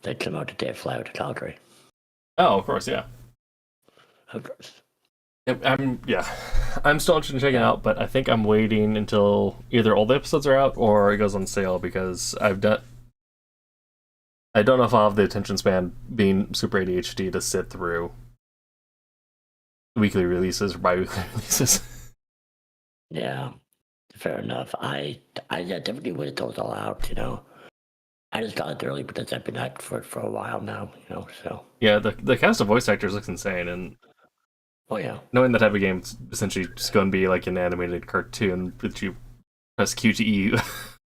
they come out today, fly out to Calgary. Oh, of course, yeah. Of course. I'm still interested in checking it out, but I think I'm waiting until either all the episodes are out or it goes on sale because I don't know if I'll have the attention span being super ADHD to sit through weekly releases or bi-weekly releases. Yeah, fair enough. I definitely waited till it's all out, you know. I just got it early because I've been hyped for it for a while now, you know, so. Yeah, the cast of voice actors looks insane, and Oh, yeah. knowing that type of game, it's essentially just going to be like an animated cartoon that you press QTE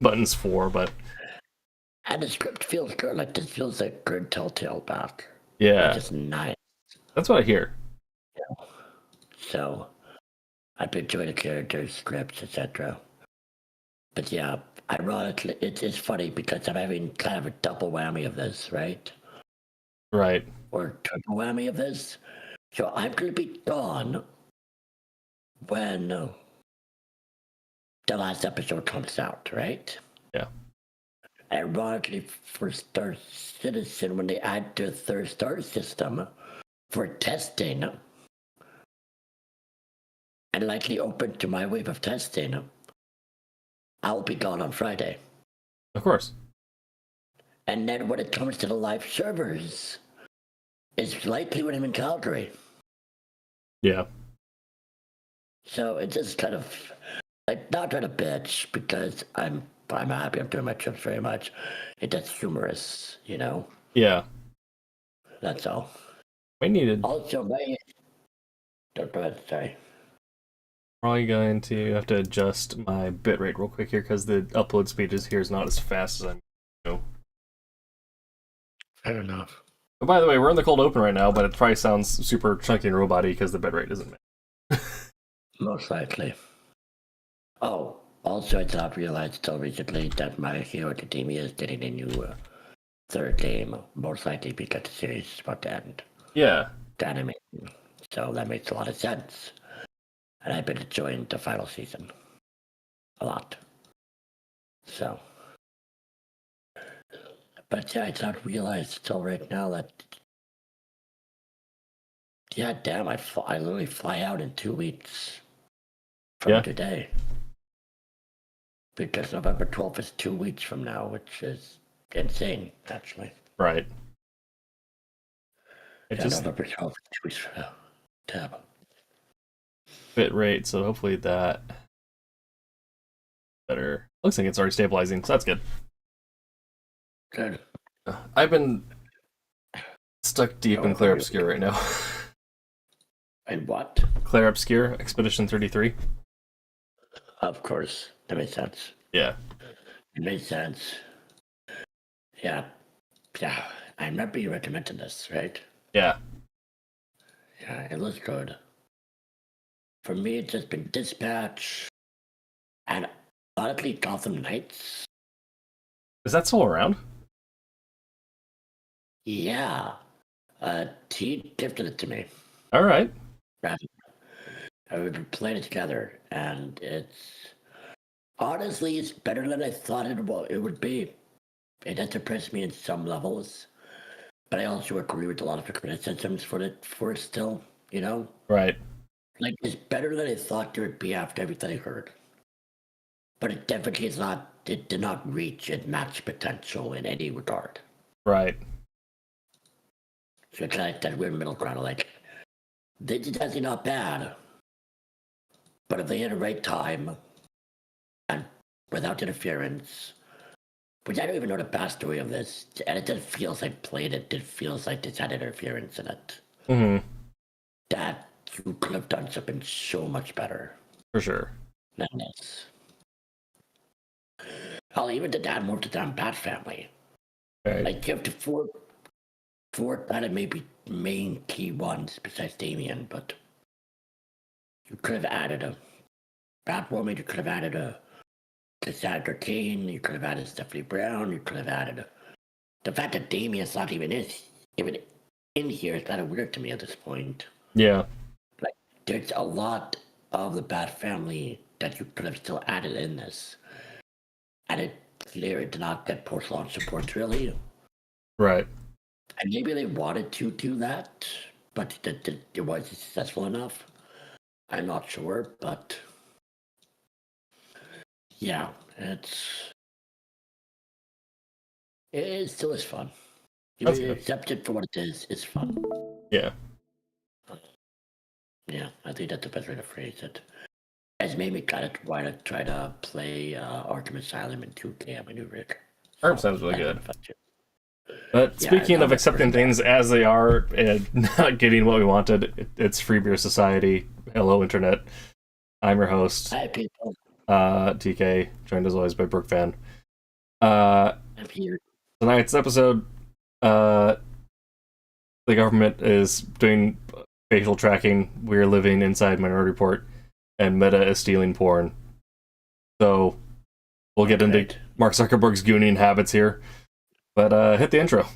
buttons for, but... And the script feels good, like this feels like good Telltale back. Yeah. Like it's nice. That's what I hear. Yeah. So, I've been enjoying the characters, scripts, etc. But yeah, ironically, it's funny because I'm having kind of a double whammy of this, right? Right. Or triple whammy of this. So I'm going to be gone when the last episode comes out, right? Yeah. Ironically, for Star Citizen, when they add their third star system for testing, and likely open to my wave of testing, I'll be gone on Friday. Of course. And then when it comes to the live servers, it's likely when I'm in Calgary. Yeah. So it's just kind of like not trying to bitch because I'm happy. I'm doing my trips very much. It's just humorous, you know. Yeah. That's all. We needed. Also, don't go ahead. Sorry. Probably going to have to adjust my bitrate real quick here because the upload speed here is not as fast as I'm. Fair enough. Oh, by the way, we're in the cold open right now, but it probably sounds super chunky and robot-y because the bitrate isn't. Most likely. Oh, also, I did not realize until recently that My Hero Academia is getting a new third game, most likely because the series is about to end. Yeah. The animation. So that makes a lot of sense. And I've been enjoying the final season a lot. So. But yeah, I did not realize until right now that. Yeah, damn, I literally fly out in 2 weeks from today. Because November 12th is 2 weeks from now, which is insane, actually. Right. November 12th is 2 weeks from now. Tab. Bitrate, so hopefully that better. Looks like it's already stabilizing, so that's good. Good. I've been stuck deep in Clair Obscure right now. And what? Clair Obscure, Expedition 33. Of course. That makes sense. Yeah. It makes sense. Yeah. Yeah. I remember you recommended this, right? Yeah. Yeah, it looks good. For me, it's just been Dispatch and honestly Gotham Knights. Is that still around? Yeah. T gifted it to me. All right. We've been playing it together, and honestly, it's better than I thought it would be. It has impressed me in some levels, but I also agree with a lot of the criticisms for it still, you know? Right. Like, it's better than I thought it would be after everything I heard. But it definitely is not, it did not reach its match potential in any regard. Right. So it's like that weird middle ground, like, this is actually not bad. But if they hit the right time, and without interference, which I don't even know the backstory of this, and it just feels like playing it, it feels like this had interference in it. Mm-hmm. That you could have done something so much better. For sure. Than this. I'll even did that more to damn Bat Family. Right. Like you have to four kind of maybe main key ones besides Damien, but you could have added a Batwoman, you could have added a Cassandra Cain, you could have added Stephanie Brown, you could have added the fact that Damien's not even in here is kind of weird to me at this point. Yeah. Like there's a lot of the Bat Family that you could have still added in this. And it clearly did not get post-launch support really. Right. And maybe they wanted to do that, but it wasn't successful enough. I'm not sure, but yeah, it still is fun. You That's good. accept it for what it is. It's fun. Yeah. Yeah, I think that's the best way to phrase it. It's made me kind of try to play Arkham Asylum in 2K on my new rig. Arkham sounds really good. Fun too. But Yeah, speaking I'm of a accepting person things as they are and not getting what we wanted, it's Free Beer Society. Hello, Internet. I'm your host, Hi, people. TK, joined as always by Brooke Van. I'm here. Tonight's episode, the government is doing facial tracking. We're living inside Minority Report, and Meta is stealing porn. So we'll get into Mark Zuckerberg's gooning habits here. But hit the intro.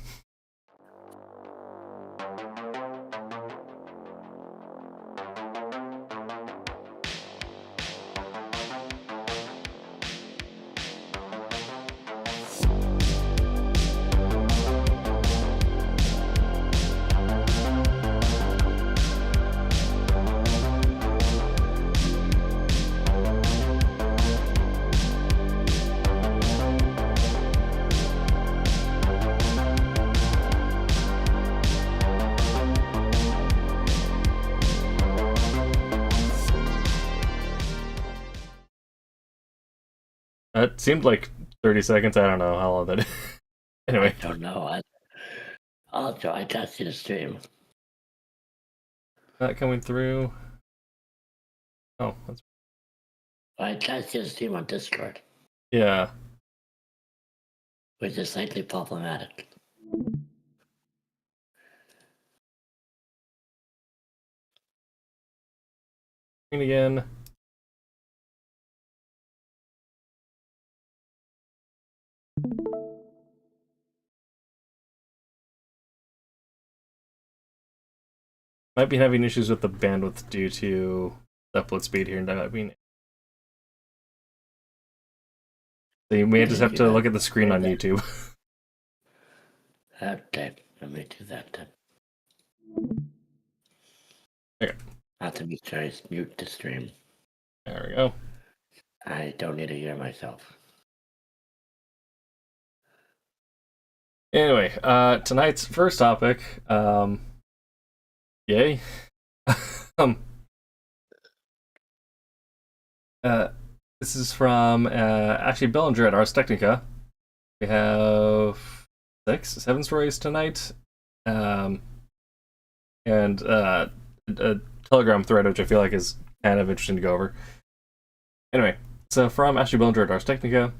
It seemed like 30 seconds. I don't know how long that is. Anyway. I don't know. I'll try testing the stream. Not coming through. Oh, that's... I tested the stream on Discord, Yeah. which is slightly problematic. Again. Might be having issues with the bandwidth due to the upload speed here. That might be... So you may just have to look at the screen on YouTube. Okay, let me do that then. Okay. I have to be sure I mute the stream. There we go. I don't need to hear myself. Anyway, tonight's first topic, yay. This is from, actually, Bellinger at Ars Technica. We have 7 stories tonight, and a Telegram thread, which I feel like is kind of interesting to go over. Anyway, so from Ashley Bellinger at Ars Technica,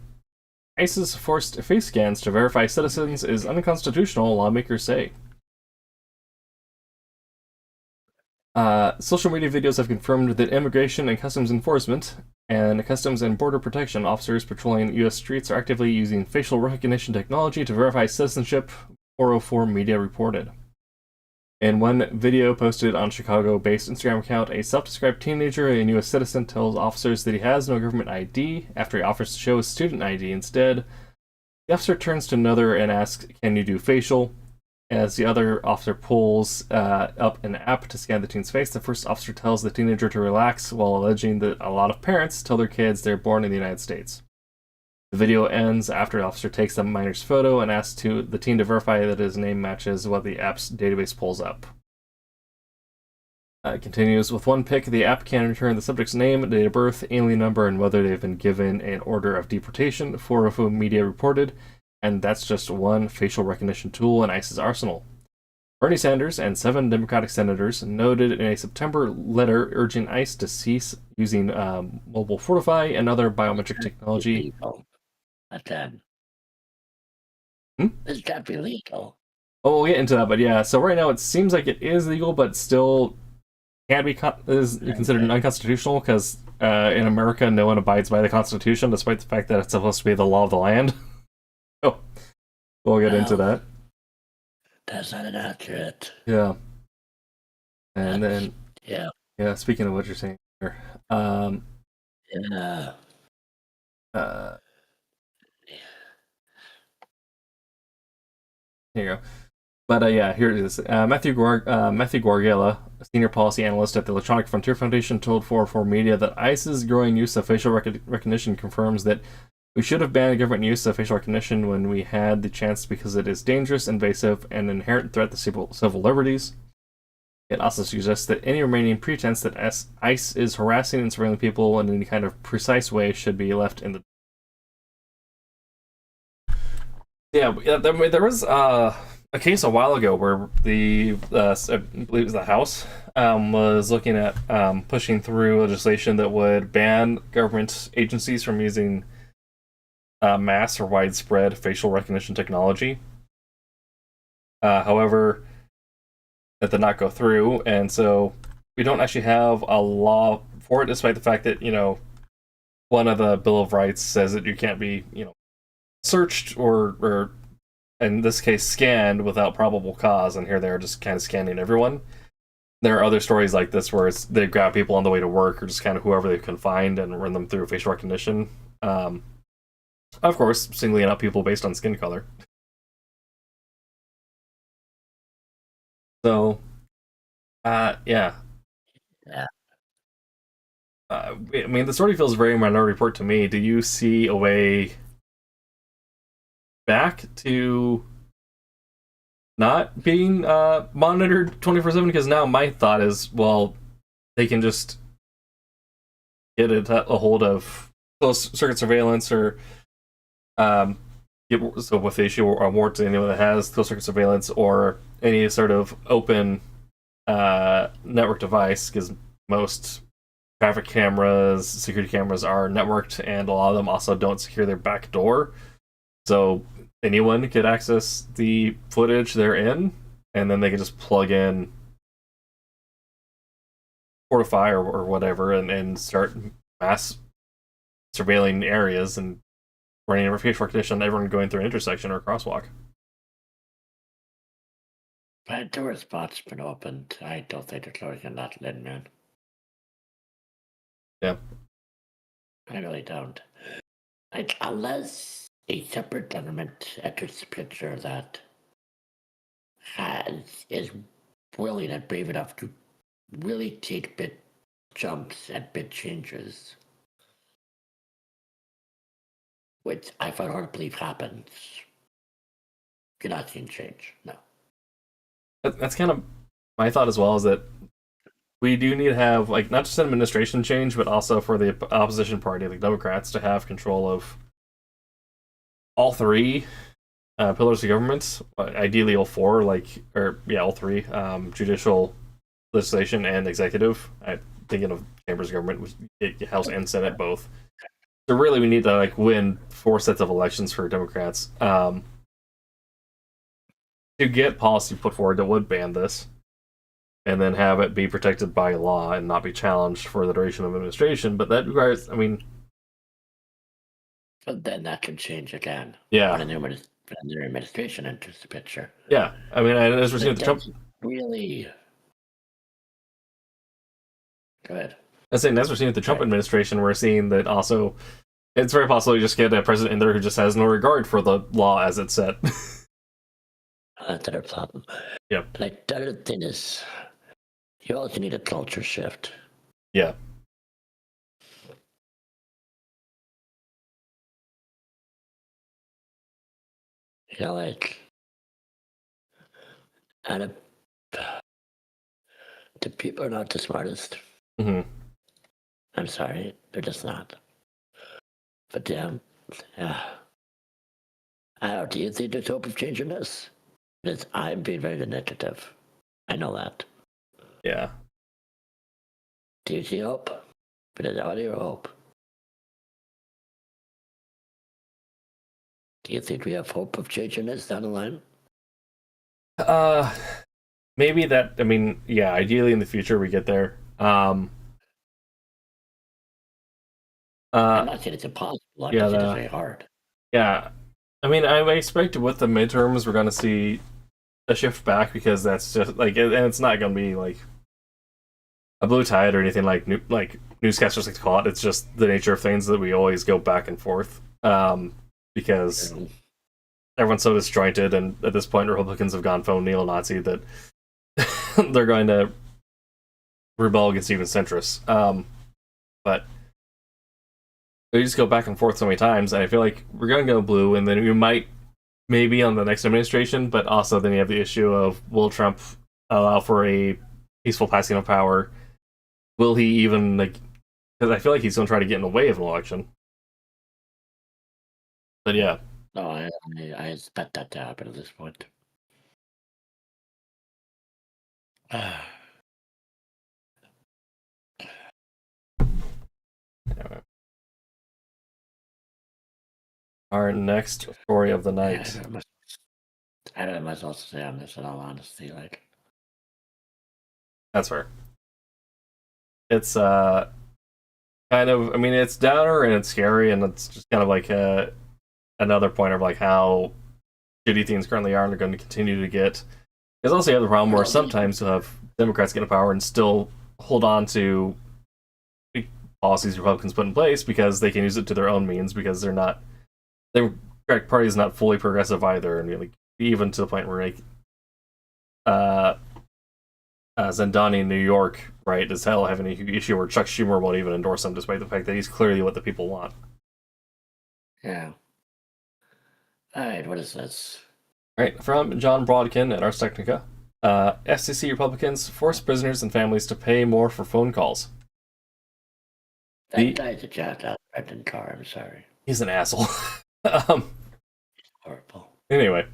ICE's forced face scans to verify citizens is unconstitutional, lawmakers say. Social media videos have confirmed that Immigration and Customs Enforcement and Customs and Border Protection officers patrolling U.S. streets are actively using facial recognition technology to verify citizenship, 404 Media reported. In one video posted on Chicago-based Instagram account, a self-described teenager, a U.S. citizen, tells officers that he has no government ID after he offers to show his student ID instead. The officer turns to another and asks, "Can you do facial?" As the other officer pulls up an app to scan the teen's face, the first officer tells the teenager to relax while alleging that a lot of parents tell their kids they're born in the United States. The video ends after the officer takes the minor's photo and asks the teen to verify that his name matches what the app's database pulls up. It continues, with one pick, the app can return the subject's name, date of birth, alien number, and whether they've been given an order of deportation, 404 Media reported, and that's just one facial recognition tool in ICE's arsenal. Bernie Sanders and 7 Democratic senators noted in a September letter urging ICE to cease using mobile Fortify and other biometric technology. It's got to be legal. Oh, we'll get into that, but yeah, so right now it seems like it is legal, but still can't be is considered unconstitutional because in America no one abides by the Constitution, despite the fact that it's supposed to be the law of the land. Oh, we'll get into that. That's not inaccurate. Yeah. And then, yeah. Speaking of what you're saying here, yeah. Here you go. But yeah, here it is. Matthew Guargela, a senior policy analyst at the Electronic Frontier Foundation, told 404 Media that ICE's growing use of facial recognition confirms that we should have banned government use of facial recognition when we had the chance because it is dangerous, invasive, and an inherent threat to civil liberties. It also suggests that any remaining pretense that ICE is harassing and surveilling people in any kind of precise way should be left in the... Yeah, there was a case a while ago where I believe it was the House, was looking at pushing through legislation that would ban government agencies from using mass or widespread facial recognition technology. However, that did not go through, and so we don't actually have a law for it, despite the fact that, one of the Bill of Rights says that you can't be, searched or in this case scanned without probable cause, and here they're just kind of scanning everyone. There are other stories like this where they grab people on the way to work or just kind of whoever they can find and run them through facial recognition. Of course, singling out people based on skin color. So, yeah. Yeah. I mean, the story feels very Minority Report to me. Do you see a way back to not being monitored 24/7? Because now my thought is, well, they can just get a hold of closed circuit surveillance or so with the issue or warrant to anyone that has closed circuit surveillance or any sort of open network device, because most traffic cameras, security cameras are networked, and a lot of them also don't secure their back door. So anyone could access the footage they're in, and then they can just plug in Fortify or whatever and start mass surveilling areas and running a facial recognition on everyone going through an intersection or a crosswalk. But there were spots been opened. I don't think they're closing that lid, man. Yeah. I really don't. Like, unless a separate government enters the picture that is willing and brave enough to really take bit jumps and bit changes, which I find hard to believe happens, you're not seeing change. No. That's kind of my thought as well, is that we do need to have, like, not just an administration change, but also for the opposition party, the Democrats, to have control of all three pillars of government, ideally all four, all three, judicial, legislation, and executive. I'm thinking of chambers of government, House and Senate both. So really we need to win 4 sets of elections for Democrats to get policy put forward that would ban this, and then have it be protected by law and not be challenged for the duration of administration. But that requires, But then that can change again. Yeah. When a new administration enters the picture. Yeah, as we're seeing with the Trump... Really... Go ahead. I was saying, as we're seeing with the Trump administration, we're seeing that also it's very possible you just get a president in there who just has no regard for the law as it's set. That's their problem. Yep. Like, the other thing is, you also need a culture shift. Yeah. And the people are not the smartest. Mm-hmm. I'm sorry, they're just not. But yeah. Do you think there's hope of changing this? Because I'm being very negative. I know that. Yeah. Do you see hope? But is that what your hope? Do you think we have hope of changing this down the line? Maybe that. Ideally in the future we get there. I'm not saying it's impossible. I'm just saying it's very hard. Yeah. I expect with the midterms we're going to see a shift back, because that's just and it's not going to be like a blue tide or anything like newscasters like to call it. It's just the nature of things that we always go back and forth. Because everyone's so disjointed, and at this point, Republicans have gone phone neo-Nazi that they're going to rebel against even centrists. But they just go back and forth so many times, and I feel like we're going to go blue, and then we might maybe on the next administration, but also then you have the issue of will Trump allow for a peaceful passing of power? Will he even, like, because I feel like he's going to try to get in the way of an election. But yeah. No, I expect that to happen at this point. Anyway. Our next story of the night. I don't know much else to say on this, in all honesty. Like, that's fair. It's kind of, I mean, it's downer and it's scary, and it's just kind of like another point of like how shitty things currently are and are going to continue to get. There's also the other problem where sometimes you'll have Democrats get in power and still hold on to policies Republicans put in place because they can use it to their own means, because they're not, the Democratic Party is not fully progressive either, and like, even to the point where like Zendani in New York, right, as hell, having an issue where Chuck Schumer won't even endorse him despite the fact that he's clearly what the people want. Yeah. Alright, what is this? Right, from John Brodkin at Ars Technica. FCC Republicans force prisoners and families to pay more for phone calls. That guy's a jacked out Brendan Carr, I'm sorry. He's an asshole. Horrible. Anyway,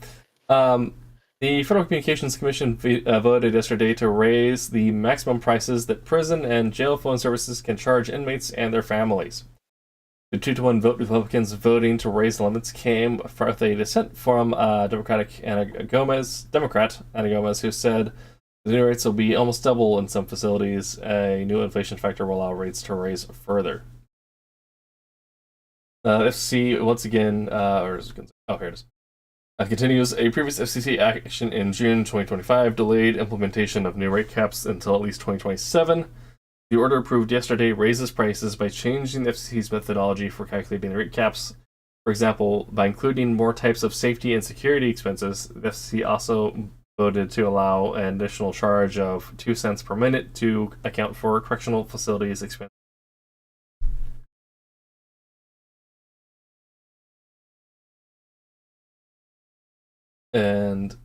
the Federal Communications Commission voted yesterday to raise the maximum prices that prison and jail phone services can charge inmates and their families. The 2-1 vote, Republicans voting to raise the limits, came with a dissent from Democrat Ana Gomez, who said the new rates will be almost double in some facilities. A new inflation factor will allow rates to raise further. FCC, once again, here it is. Continues a previous FCC action in June 2025, delayed implementation of new rate caps until at least 2027. The order approved yesterday raises prices by changing the FCC's methodology for calculating the rate caps. For example, by including more types of safety and security expenses, the FCC also voted to allow an additional charge of 2 cents per minute to account for correctional facilities expenses. And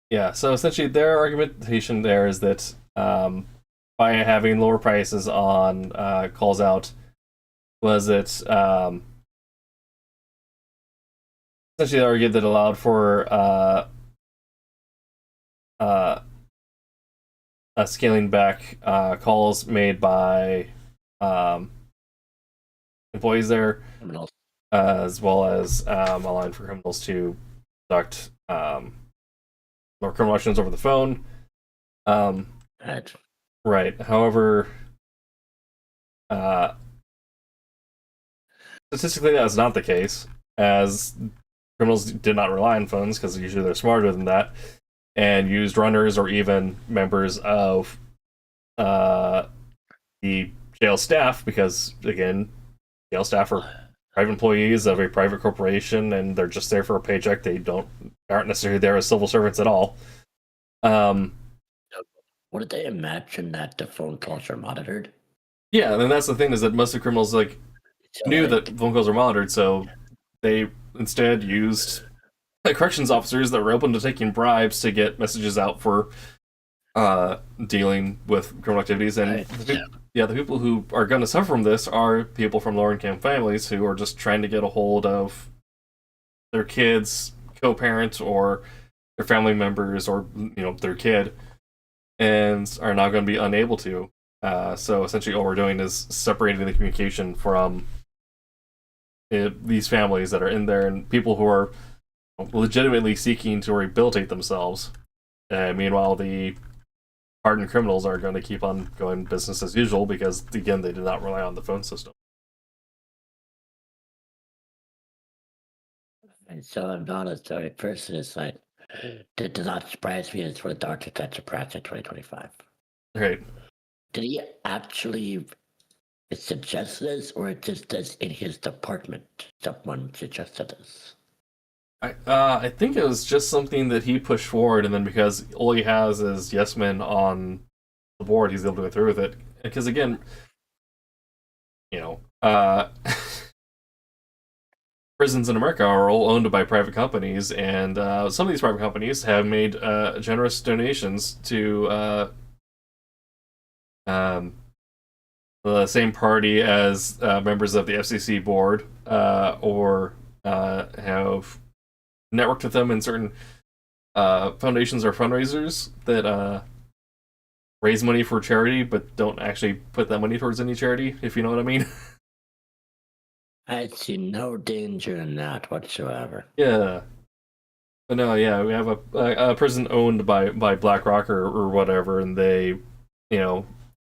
yeah, so essentially their argumentation there is that by having lower prices on calls out, was it essentially they argued that allowed for scaling back calls made by employees there, as well as allowing for criminals to conduct more criminal actions over the phone. Right. However, statistically, that's not the case, as criminals did not rely on phones because usually they're smarter than that, and used runners or even members of the jail staff, because, again, jail staff are private employees of a private corporation, and they're just there for a paycheck. They aren't necessarily there as civil servants at all. What did they imagine that the phone calls are monitored? Yeah, and that's the thing, is that most of the criminals knew that phone calls were monitored, so they instead used corrections officers that were open to taking bribes to get messages out for dealing with criminal activities. And the people who are going to suffer from this are people from lower income families who are just trying to get a hold of their kids, co-parent, or their family members, or their kid, and are now going to be unable to. So essentially all we're doing is separating the communication from these families that are in there and people who are legitimately seeking to rehabilitate themselves. Meanwhile, the hardened criminals are going to keep on going business as usual because, again, they did not rely on the phone system. And so I'm not a sorry person. It's like, it does not surprise me. It's one of the darkest that surprised in 2025. Right. Did he actually suggest this, or it just does in his department? Someone suggested this. I think it was just something that he pushed forward, and then because all he has is yes men on the board, he's able to go through with it. Because again, you know, prisons in America are all owned by private companies, and some of these private companies have made generous donations to um, the same party as members of the FCC board, or have networked with them in certain foundations or fundraisers that raise money for charity, but don't actually put that money towards any charity, if you know what I mean. I see no danger in that whatsoever. Yeah. But no, yeah, we have a prison owned by BlackRock or whatever, and they,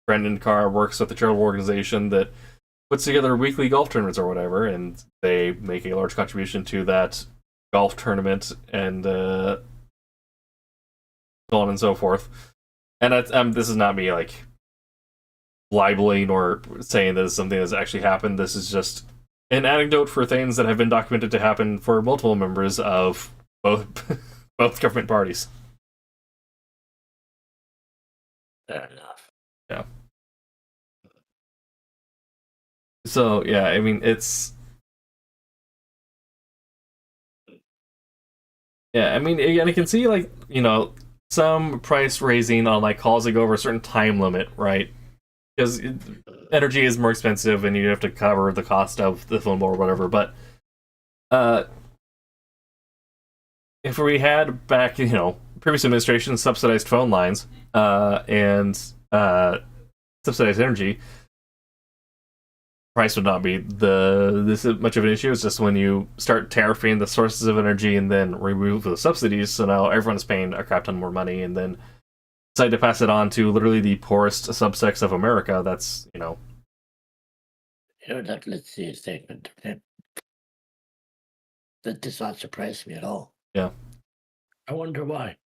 Brendan Carr works with the charitable organization that puts together weekly golf tournaments or whatever, and they make a large contribution to that golf tournament and so on and so forth. And this is not me like libeling or saying that it's something that's actually happened. This is just an anecdote for things that have been documented to happen for multiple members of both both government parties. Fair enough. Yeah. So yeah, I mean and I can see like some price raising on like calls that go over a certain time limit, right? Because energy is more expensive and you have to cover the cost of the phone bill or whatever. But if we had back, previous administration subsidized phone lines and subsidized energy, price would not be this much of an issue. It's just when you start tariffing the sources of energy and then remove the subsidies, so now everyone's paying a crap ton more money, and then decide to pass it on to literally the poorest subsects of America. That's Let's see a statement. That does not surprise me at all. Yeah. I wonder why.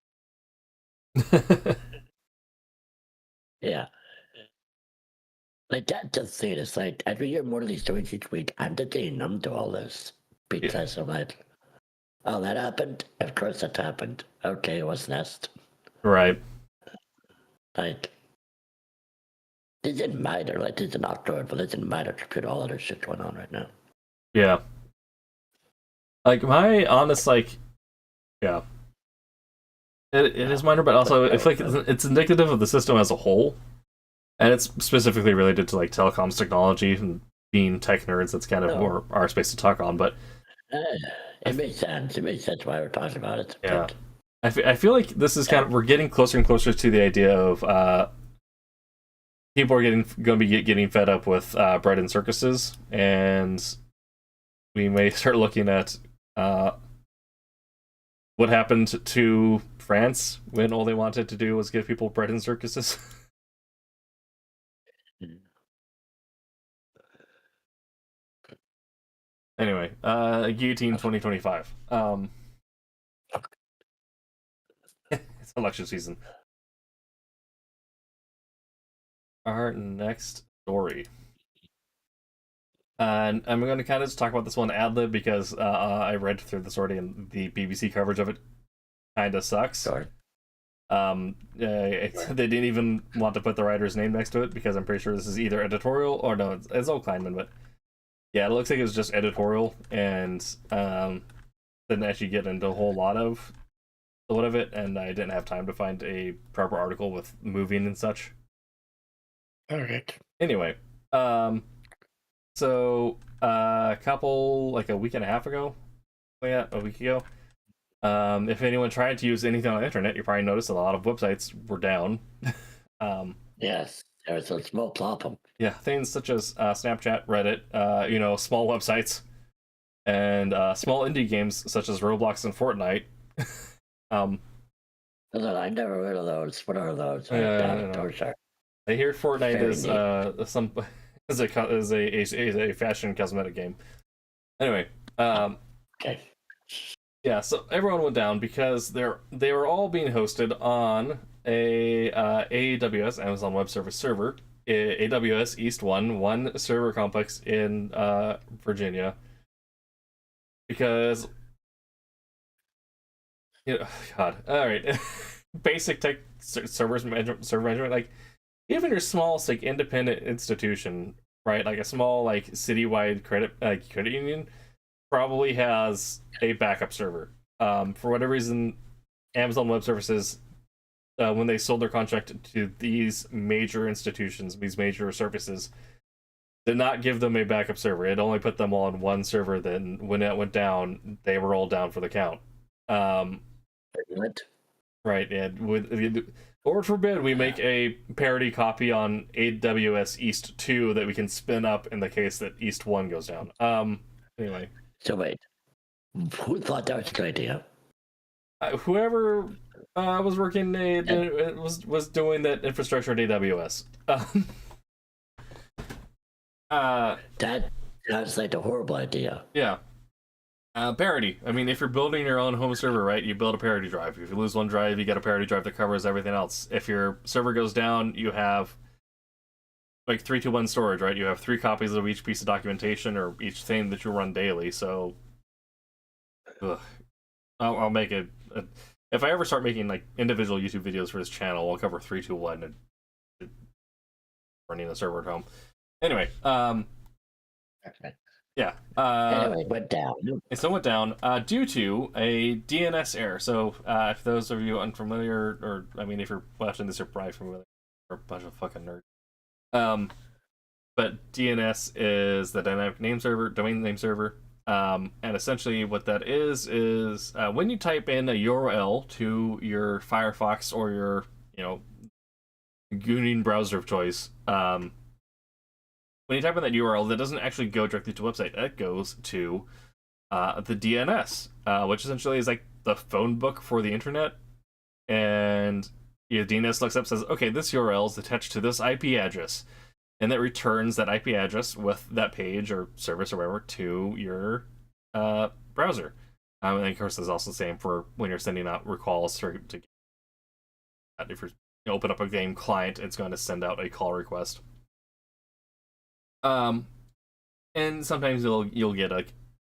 Yeah. Like that does say this. Like every year more of these stories each week, I'm getting numb to all this because I'm like, oh, that happened. Of course that happened. Okay, what's next? Right. Like, it didn't matter. Like, this is not good, but it didn't matter to put all other shit going on right now. Yeah. Like my honest yeah. It is minor, but also it's like it's indicative of the system as a whole. And it's specifically related to like telecoms technology and being tech nerds. That's kind of more our space to talk on. But it makes sense. It makes sense why we're talking about it. Yeah, I feel like this is we're getting closer and closer to the idea of people are going to be getting fed up with bread and circuses, and we may start looking at what happened to France when all they wanted to do was give people bread and circuses. Anyway, Guillotine 2025. It's election season. Our next story. And I'm going to kind of just talk about this one ad-lib because I read through this already and the BBC coverage of it kind of sucks. Sorry. They didn't even want to put the writer's name next to it because I'm pretty sure this is either editorial or no, it's Old Kleinman, but yeah, it looks like it was just editorial and didn't actually get into a whole lot of it, and I didn't have time to find a proper article with moving and such. All right. Anyway, so a couple like a week and a half ago, a week ago. If anyone tried to use anything on the internet, you probably noticed a lot of websites were down. Yes, there was a small problem. Yeah, things such as Snapchat, Reddit, small websites, and small indie games such as Roblox and Fortnite. I never heard of those. What are those? I hear Fortnite is a fashion cosmetic game. Anyway, okay. Yeah, so everyone went down because they were all being hosted on a AWS Amazon Web Service server, AWS East one server complex in Virginia. Because Yeah, God. All right. Basic tech server management. Like even your smallest like independent institution, right? Like a small like citywide credit union probably has a backup server. For whatever reason, Amazon Web Services, when they sold their contract to these major institutions, these major services, did not give them a backup server. It only put them all on one server. Then when it went down, they were all down for the count. Um, What? right, and with Lord forbid we make a parity copy on AWS East 2 that we can spin up in the case that East 1 goes down. Anyway. So wait, who thought that was a good idea? Whoever was working was doing that infrastructure at AWS. That sounds like a horrible idea. Yeah. Parity. I mean, if you're building your own home server, right, you build a parity drive. If you lose one drive, you get a parity drive that covers everything else. If your server goes down, you have like 3-2-1 storage, right? You have 3 copies of each piece of documentation or each thing that you run daily. So, I'll make it. If I ever start making like individual YouTube videos for this channel, I'll cover 3-2-1 and running a server at home. Anyway, yeah. Anyway, it went down. It still went down due to a DNS error. So, if those of you unfamiliar, or I mean, if you're watching this, you're probably familiar, you're a bunch of fucking nerds. But DNS is the dynamic name server, domain name server. And essentially, what that is when you type in a URL to your Firefox or your, Gooning browser of choice, when you type in that URL, that doesn't actually go directly to a website. That goes to the DNS, which essentially is like the phone book for the internet. And DNS looks up, says, okay, this URL is attached to this IP address. And that returns that IP address with that page or service or whatever to your browser. And of course, there's also the same for when you're sending out recalls to if you open up a game client, it's going to send out a call request. And sometimes you'll get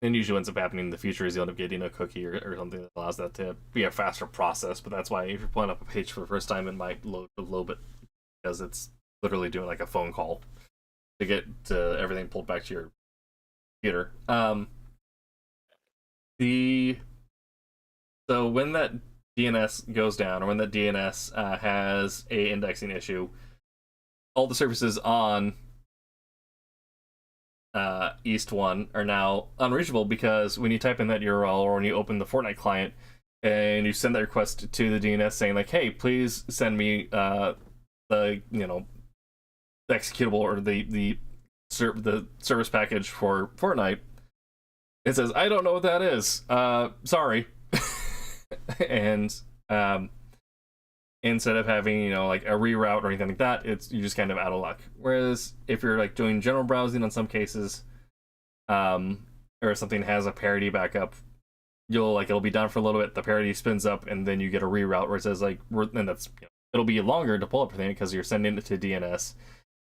and usually ends up happening in the future is you'll end up getting a cookie or something that allows that to be a faster process. But that's why if you're pulling up a page for the first time, it might load a little bit because it's literally doing like a phone call to get everything pulled back to your computer. So when that DNS goes down, or when that DNS has a indexing issue, all the services on East 1 are now unreachable because when you type in that URL or when you open the Fortnite client and you send that request to the DNS saying like, hey, please send me the executable or the service package for Fortnite, it says, I don't know what that is. Sorry. And instead of having like a reroute or anything like that, you're just kind of out of luck. Whereas if you're like doing general browsing on some cases, or something has a parity backup, it'll be down for a little bit, the parity spins up, and then you get a reroute where it says like and that's it'll be longer to pull up everything because you're sending it to DNS.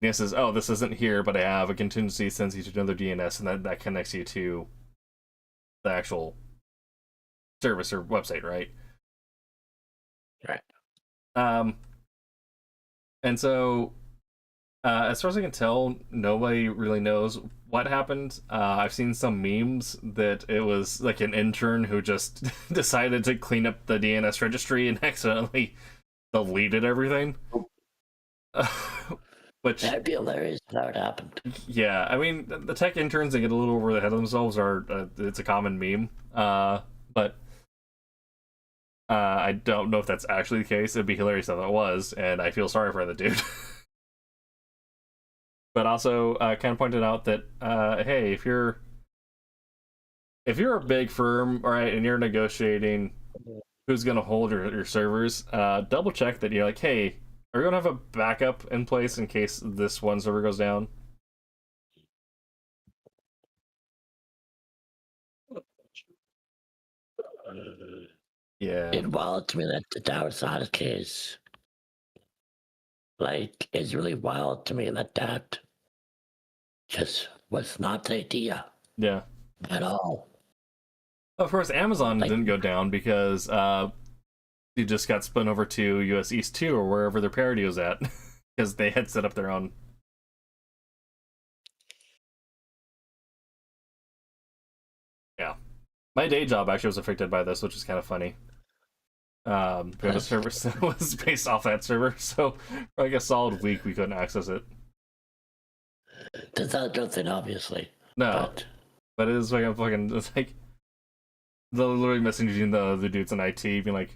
DNS says, oh, this isn't here, but I have a contingency, sends you to another DNS, and that connects you to the actual service or website, right? Right. And so, as far as I can tell, nobody really knows what happened. I've seen some memes that it was like an intern who just decided to clean up the DNS registry and accidentally deleted everything. Which that'd be hilarious if that would happen. Yeah, I mean, the tech interns that get a little over the head of themselves it's a common meme. But I don't know if that's actually the case. It'd be hilarious if it was, and I feel sorry for the dude. But also, kind of pointed out that, hey, if you're a big firm, all right, and you're negotiating who's going to hold your servers, double check that you're like, hey, are we going to have a backup in place in case this one server goes down? Yeah. It wild to me that was not the case. Like, it's really wild to me that just was not the idea. Yeah. At all. Of course, Amazon Like, didn't go down because it just got spun over to US East 2 or wherever their parity was at because they had set up their own. Yeah. My day job actually was affected by this, which is kind of funny. We had a server that was based off that server, so for like a solid week we couldn't access it. that's not a good thing, obviously. No, but it is like a fucking. It's like literally messaging the dudes in IT, being like,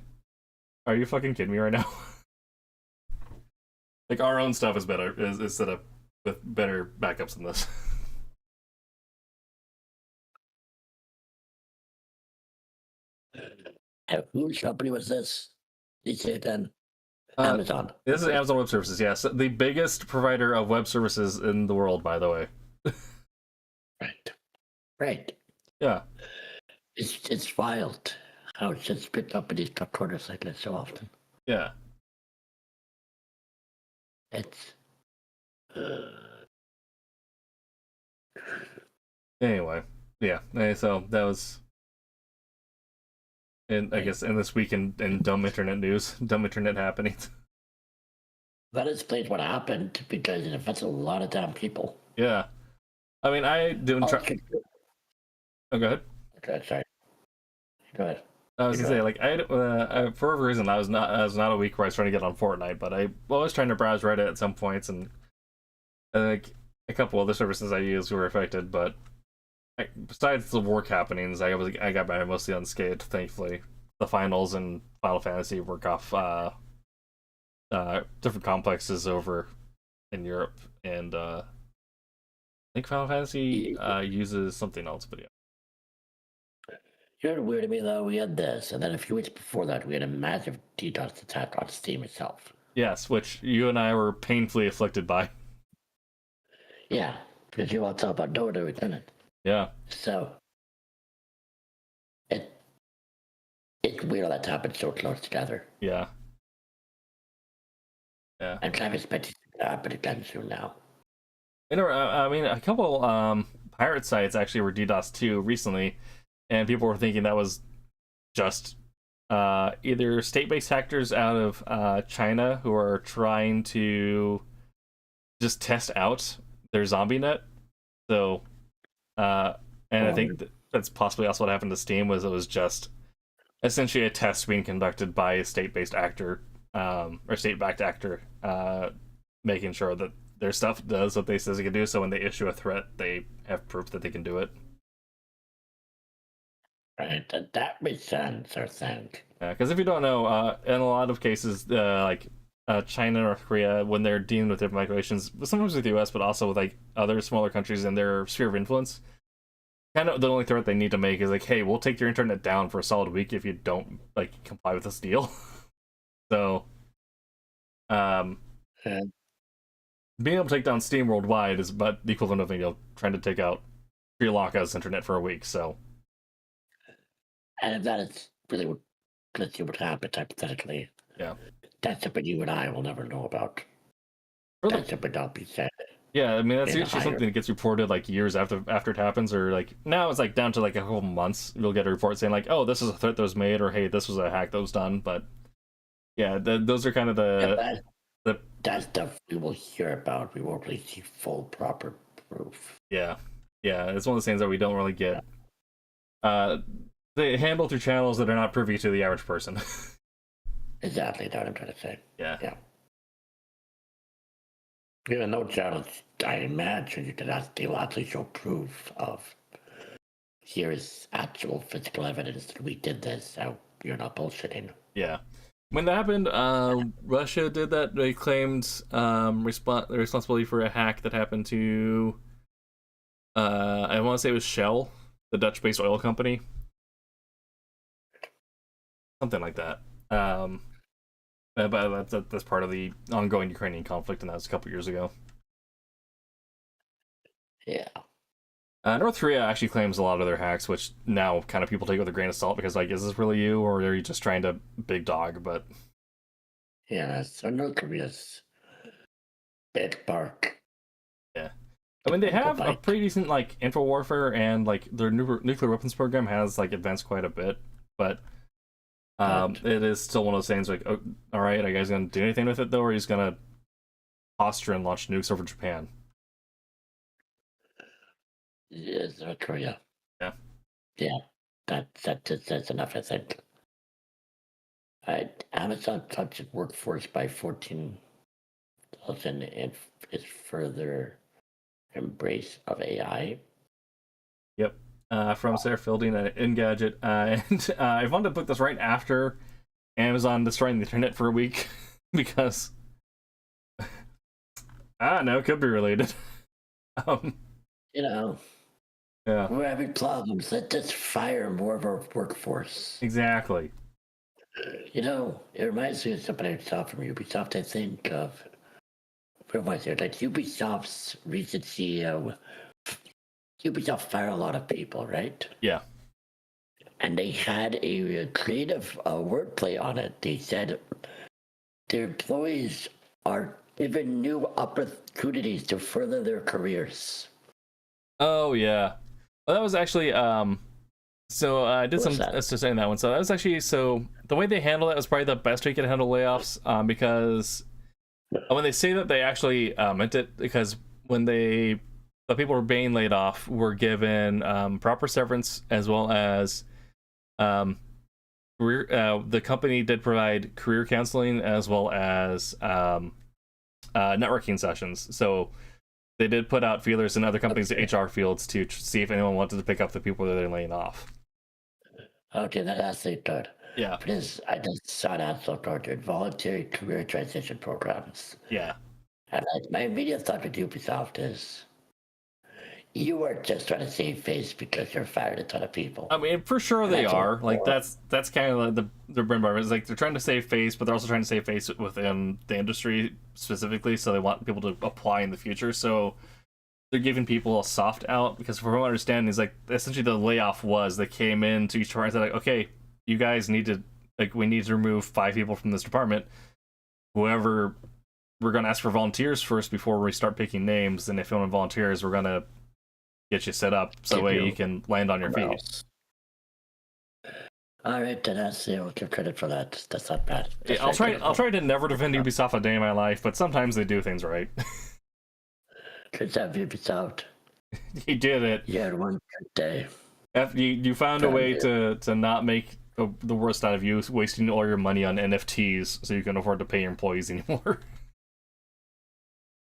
"Are you fucking kidding me right now?" Like our own stuff is better, is set up with better backups than this. Whose company was this? You say then? Uh, Amazon. this is Amazon Web Services, yes, the biggest provider of web services in the world, by the way. Right. Right. Yeah, It's wild how it's just picked up in these top corners like this so often. yeah. It's Anyway, yeah. So that was, and I guess in this week in dumb internet news, dumb internet happenings. that explains what happened because it affects a lot of damn people. Yeah, I mean, I didn't try. Oh, go ahead. Okay, sorry. Go ahead. I was gonna say, like, for whatever reason, I was not a week where I was trying to get on Fortnite, but I was trying to browse Reddit at some points, and like a couple other services I used were affected. But besides the work happenings, I got by mostly unscathed, thankfully. The finals and Final Fantasy work off different complexes over in Europe, and I think Final Fantasy uses something else, but yeah. You know what weird to me though? We had this, and then a few weeks before that, we had a massive DDoS attack on Steam itself. Yes, which you and I were painfully afflicted by. Yeah, because you all talk about no to return it. Yeah. So it's weird that happened so close together. Yeah. Yeah. I'm kind of expecting it to happen again soon now. You know, I mean, a couple pirate sites actually were DDoS too recently, and people were thinking that was just either state-based hackers out of China who are trying to just test out their zombie net. So, and I think that's possibly also what happened to Steam, was it was just essentially a test being conducted by a state-based actor or state-backed actor, making sure that their stuff does what they says it can do. So when they issue a threat, they have proof that they can do it. Right, that makes sense, I think. Because if you don't know, in a lot of cases, like China, North Korea, when they're dealing with different migrations, sometimes with the U.S., but also with like other smaller countries in their sphere of influence, kind of the only threat they need to make is like, hey, we'll take your internet down for a solid week if you don't like comply with this deal. So, being able to take down Steam worldwide is but the equivalent of trying to take out Sri Lanka's internet for a week. So, and if that is really what would happen, hypothetically, yeah, that's something you and I will never know about. That's something that'll be said. Yeah, I mean that's usually something that gets reported like years after it happens, or like now it's like down to like a couple months. You'll get a report saying like, "Oh, this is a threat that was made," or "Hey, this was a hack that was done." But yeah, those are kind of that stuff we will hear about. We won't really see full proper proof. Yeah, it's one of those things that we don't really get. They handle through channels that are not privy to the average person. Exactly, that's what I'm trying to say. Yeah. Even though channels, I imagine you could actually show proof of here is actual physical evidence that we did this, so you're not bullshitting. Yeah. When that happened, Russia did that. They claimed responsibility for a hack that happened to, I want to say it was Shell, the Dutch-based oil company. Something like that. But that's part of the ongoing Ukrainian conflict, and that was a couple years ago. Yeah. North Korea actually claims a lot of their hacks, which now kind of people take with a grain of salt because, like, is this really you, or are you just trying to big dog? But yeah, so North Korea's big bark. Yeah, I mean, they people have a bite. pretty decent like info warfare, and like their nuclear weapons program has like advanced quite a bit, but But it is still one of those things like, oh, all right, are you guys gonna do anything with it though, or are you just gonna posture and launch nukes over Japan? yes, North Korea. Yeah. Yeah, that's enough. I think. Amazon cuts its workforce by 14,000 and is further embrace of AI. Yep. From Sarah Fielding at Engadget, and I wanted to put this right after Amazon destroying the internet for a week because no, it could be related. um, You know, yeah, we're having problems. Let's just fire more of our workforce. exactly. You know, it reminds me of something I saw from Ubisoft. I think of what was it? Like Ubisoft's recent CEO. Ubisoft fired a lot of people, right? Yeah. And they had a creative wordplay on it. They said their employees are given new opportunities to further their careers. Oh yeah. Well, that was actually So I did What some was that? to say in that one. So that was actually the way they handle that was probably the best way you could handle layoffs. Because when they say that they actually meant it, because when the people were being laid off were given proper severance as well as career. The company did provide career counseling as well as networking sessions. So they did put out feelers in other companies' HR fields to see if anyone wanted to pick up the people that they're laying off. Okay, that's actually good. Yeah. Because I just saw an also toward voluntary career transition programs. Yeah. And my immediate thought with Ubisoft is you are just trying to save face because you're fired a ton of people. I mean, for sure And they that's are. Like horrible. that's kind of like their bread and butter. It's like they're trying to save face, but they're also trying to save face within the industry specifically. So they want people to apply in the future. So they're giving people a soft out because, from what I understand, is like essentially the layoff was they came in to each department and said like, okay, you guys need to we need to remove 5 people from this department. Whoever we're gonna ask for volunteers first before we start picking names, and if anyone volunteers, we're gonna get you set up so that way you can land on your feet. All right, then I'll give credit for that. That's not bad. That's I'll very try. I'll critical. try to never defend Ubisoft a day in my life, but sometimes they do things right. Good job, Ubisoft. He did it. You had one good day. You found a way to not make the worst out of you, wasting all your money on NFTs so you can afford to pay your employees anymore.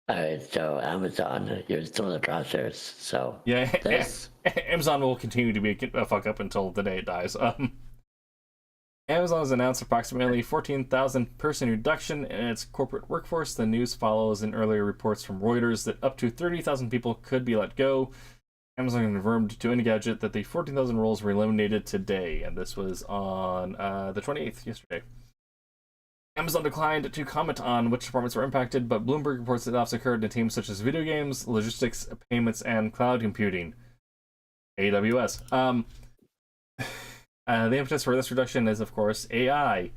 All right, so Amazon, you're still in the crosshairs. So Yeah, this, Amazon will continue to be a fuck up until the day it dies. Amazon has announced approximately 14,000 person reduction in its corporate workforce. The news follows in earlier reports from Reuters that up to 30,000 people could be let go. Amazon confirmed to Engadget that the 14,000 roles were eliminated today, and this was on the 28th, yesterday. Amazon declined to comment on which departments were impacted, but Bloomberg reports that layoffs occurred in teams such as video games, logistics, payments, and cloud computing. AWS. The impetus for this reduction is, of course, AI.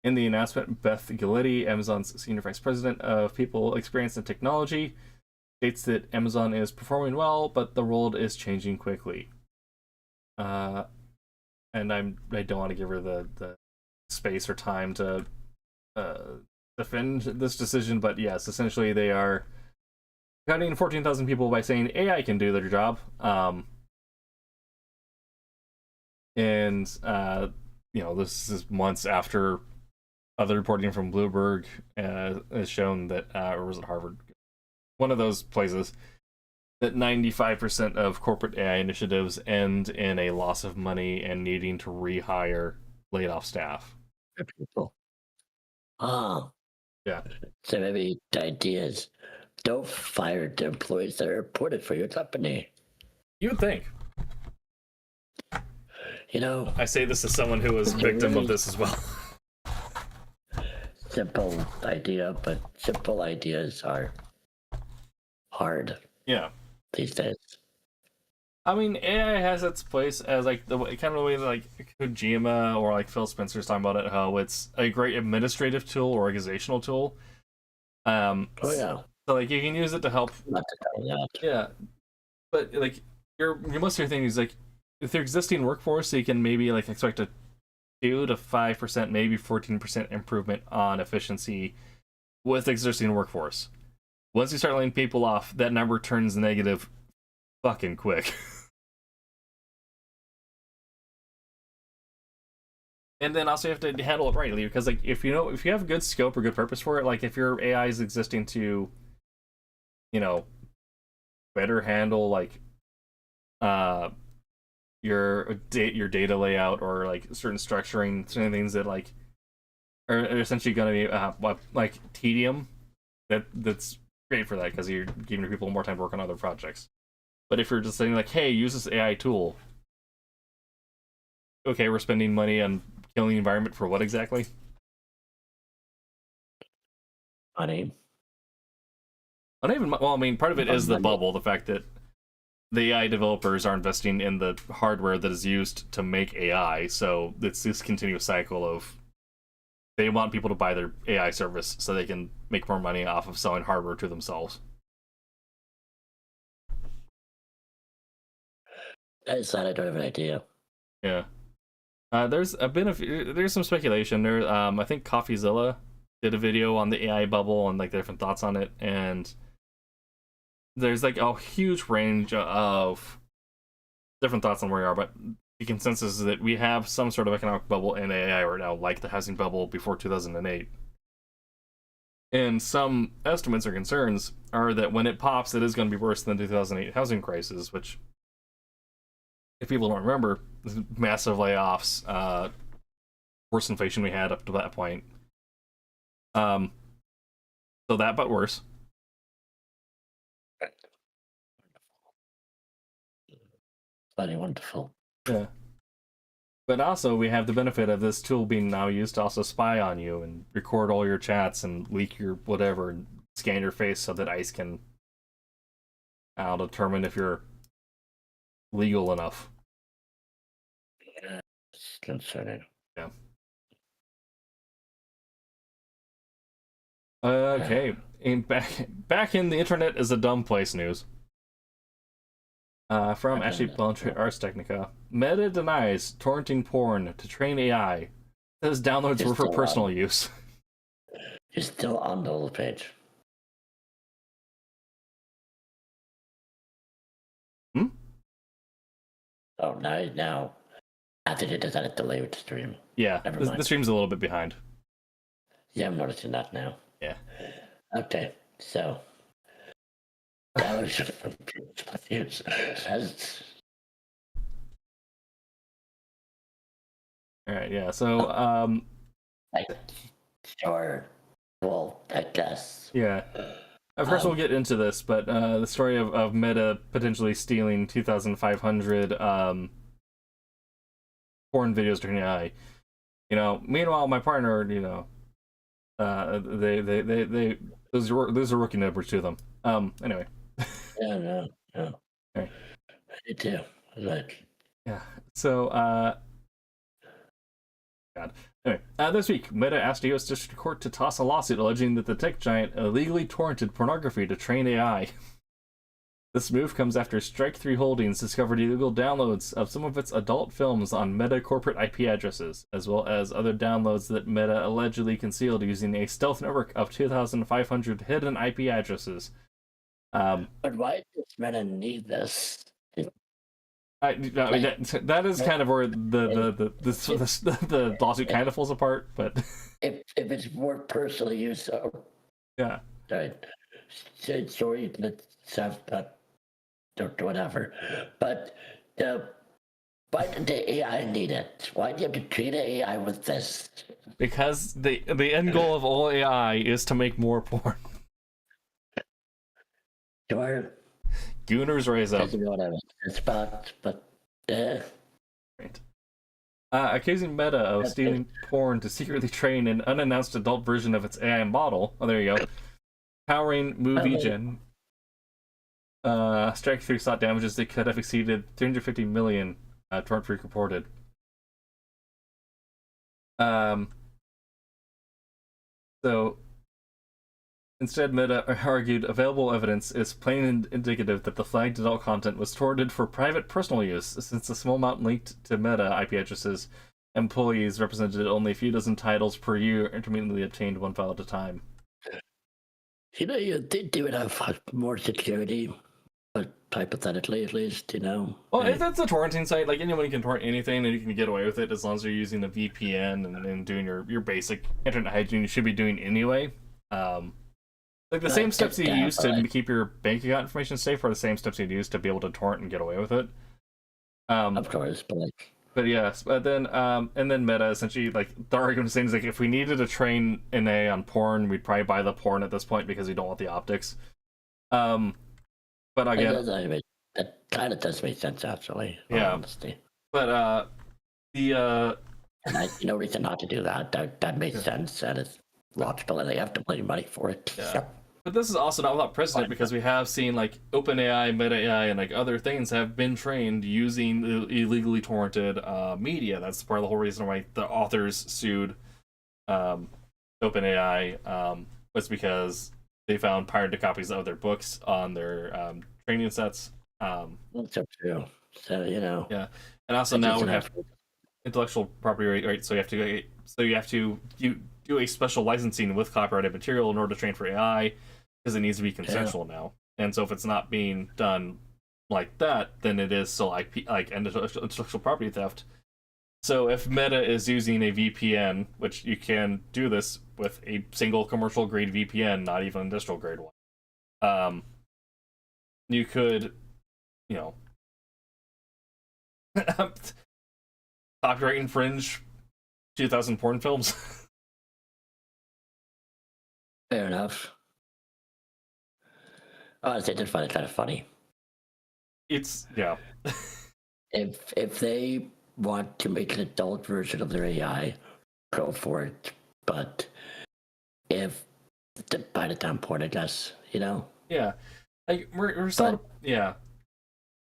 In the announcement, Beth Giletti, Amazon's senior vice president of people experience and technology, states that Amazon is performing well, but the world is changing quickly. And I don't want to give her the space or time to defend this decision, but yes, essentially they are cutting 14,000 people by saying AI can do their job. And this is months after other reporting from Bloomberg has shown that, or was it Harvard? One of those places, that 95% of corporate AI initiatives end in a loss of money and needing to rehire laid off staff. people. Oh, Yeah. so maybe the idea is don't fire the employees that are important for your company. You would think. You know, I say this as someone who was a victim of this as well. simple idea, but simple ideas are hard Yeah. these days. I mean, AI has its place as like the kind of the way that like Kojima or like Phil Spencer's talking about it, how it's a great administrative tool or organizational tool. Oh yeah. So like you can use it to help. Not to tell that. Yeah, but like your most of your thing is like with your existing workforce, you can maybe like expect a 2 to 5%, maybe 14% improvement on efficiency with existing workforce. Once you start laying people off, that number turns negative fucking quick. And then also you have to handle it rightly, because like if you have good scope or good purpose for it, like if your AI is existing to, you know, better handle like your data layout or like certain structuring, certain things that like are essentially going to be like tedium, that's great for that because you're giving people more time to work on other projects. But if you're just saying like, hey, use this AI tool, okay, we're spending money on killing the environment for what exactly? Money. Not even, well, I mean, part of it is the Money. bubble, the fact that the AI developers are investing in the hardware that is used to make AI, so it's this continuous cycle of they want people to buy their AI service so they can make more money off of selling hardware to themselves. That's that I don't have an idea. Yeah. There's some speculation there. I think CoffeeZilla did a video on the AI bubble and like the different thoughts on it, and there's like a huge range of different thoughts on where we are, but the consensus is that we have some sort of economic bubble in AI right now, like the housing bubble before 2008. And some estimates or concerns are that when it pops, it is going to be worse than the 2008 housing crisis, which, if people don't remember, massive layoffs, worse inflation we had up to that point. So that, but worse. Bloody wonderful. Yeah. But also, we have the benefit of this tool being now used to also spy on you and record all your chats and leak your whatever and scan your face so that ICE can determine if you're legal enough. Yeah, it's concerning. Yeah. Okay. Back in the internet is a dumb place news. From Ashley Blanchard, Ars Technica. Meta denies torrenting porn to train AI. Says downloads were for personal use. You're still on the whole page. Hmm? Oh, now. After they decided to delay with the stream. Yeah, the stream's a little bit behind. Yeah, I'm noticing that now. Yeah. Okay, so that was All right, yeah. So, sure. Well, I guess. Yeah. Of course, we'll get into this, but the story of Meta potentially stealing 2,500 porn videos during AI. Meanwhile, my partner, they those are rookie numbers to them. Anyway. Yeah, no. Okay. Me too. Like. Yeah. So, God. Anyway, this week, Meta asked a U.S. District Court to toss a lawsuit alleging that the tech giant illegally torrented pornography to train AI. This move comes after Strike 3 Holdings discovered illegal downloads of some of its adult films on Meta corporate IP addresses, as well as other downloads that Meta allegedly concealed using a stealth network of 2,500 hidden IP addresses. But why does Meta need this? That is kind of where the lawsuit kind of falls apart, but if it's more personal use, yeah, right. Sorry, let's have that or whatever. But why did the AI need it? Why do you have to treat an AI with this? Because the end goal of all AI is to make more porn. Sure. Gooners raise up. It's about, but Right. Accusing Meta of stealing porn to secretly train an unannounced adult version of its AI model. Oh, there you go. Powering movie gen. Strike 3 sought damages that could have exceeded 350 million. Torrent Freak reported. So Instead, Meta argued available evidence is plain and indicative that the flagged adult content was torrented for private personal use, since the small amount linked to Meta IP addresses employees represented only a few dozen titles per year, intermittently obtained one file at a time. You think they would have more security, but hypothetically at least, Well, if that's a torrenting site, like anyone can torrent anything and you can get away with it as long as you're using a VPN and doing your basic internet hygiene you should be doing anyway. Like the same steps you use to keep your bank account information safe are the same steps you'd use to be able to torrent and get away with it. Of course, but yes, but then and then Meta essentially, like, the argument is like, if we needed to train an AI on porn, we'd probably buy the porn at this point because we don't want the optics. But again, that kind of does make sense actually. Yeah. Honesty. But the and no reason not to do that. That makes sense, and it's logical, and they have to pay money for it. Yeah. So. But this is also not without precedent, because we have seen like OpenAI, Meta AI, and like other things have been trained using illegally torrented media. That's part of the whole reason why the authors sued OpenAI, was because they found pirated copies of their books on their training sets. That's true. So Yeah, and also now we have intellectual property right. So you have to do a special licensing with copyrighted material in order to train for AI, because it needs to be consensual now. And so if it's not being done like that, then it is still IP, like intellectual property theft. So if Meta is using a VPN, which you can do this with a single commercial grade VPN, not even industrial grade one, you could, copyright infringe 2,000 porn films. Fair enough. Honestly, I did find it kind of funny. Yeah. If they want to make an adult version of their AI, go for it. But if by the time porn, I guess, Yeah. Like we're still, yeah.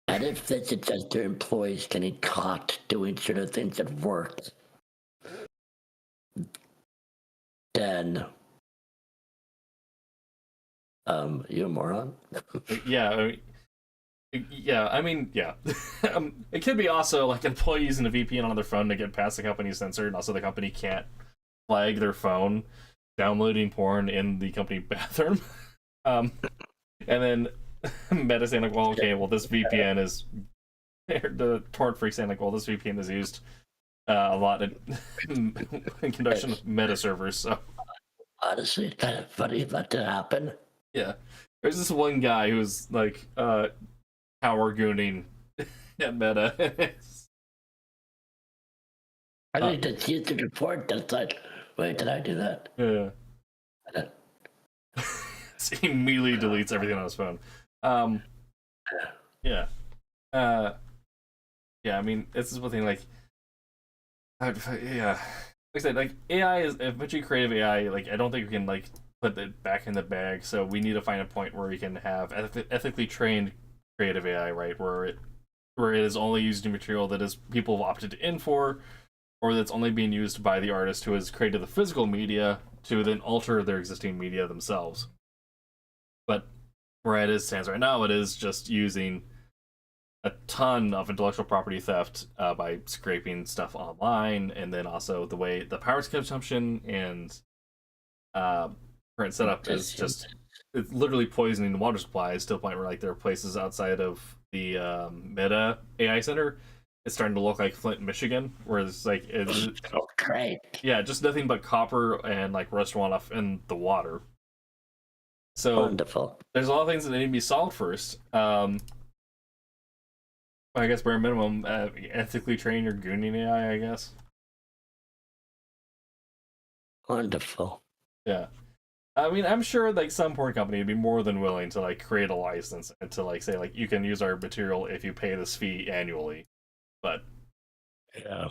And if this is just their employees getting caught doing certain things at work, then you a moron. Yeah. I mean, yeah. It could be also like employees using a VPN on their phone to get past the company's censor, and also the company can't flag their phone downloading porn in the company bathroom. And then Meta saying like, well, okay, well, this VPN is the torrent freak saying like, well, this VPN is used a lot in conjunction with Meta servers. So honestly, it's kind of funny that to happen. Yeah, there's this one guy who's like power gooning at Meta. I think that's used to report. That's like, wait, did I do that? Yeah. So he immediately deletes everything on his phone. Yeah. Yeah, I mean, this is one thing, like, yeah. Like I said, like, AI is eventually creative AI. Like, I don't think we can, like, put it back in the bag. So we need to find a point where we can have ethically trained creative AI, right? Where it is only using material that is people have opted in for, or that's only being used by the artist who has created the physical media to then alter their existing media themselves. But where it stands right now, it is just using a ton of intellectual property theft by scraping stuff online, and then also the way the power consumption and current setup is just, it's literally poisoning the water supplies to the point where like there are places outside of the Meta AI Center. It's starting to look like Flint, Michigan, where it's like oh, great. Yeah, just nothing but copper and like rust runoff in the water. So wonderful. There's a lot of things that need to be solved first. I guess bare minimum, ethically train your gooning AI, I guess. Wonderful. Yeah. I mean, I'm sure like some porn company would be more than willing to like create a license and to like say like you can use our material if you pay this fee annually. But yeah.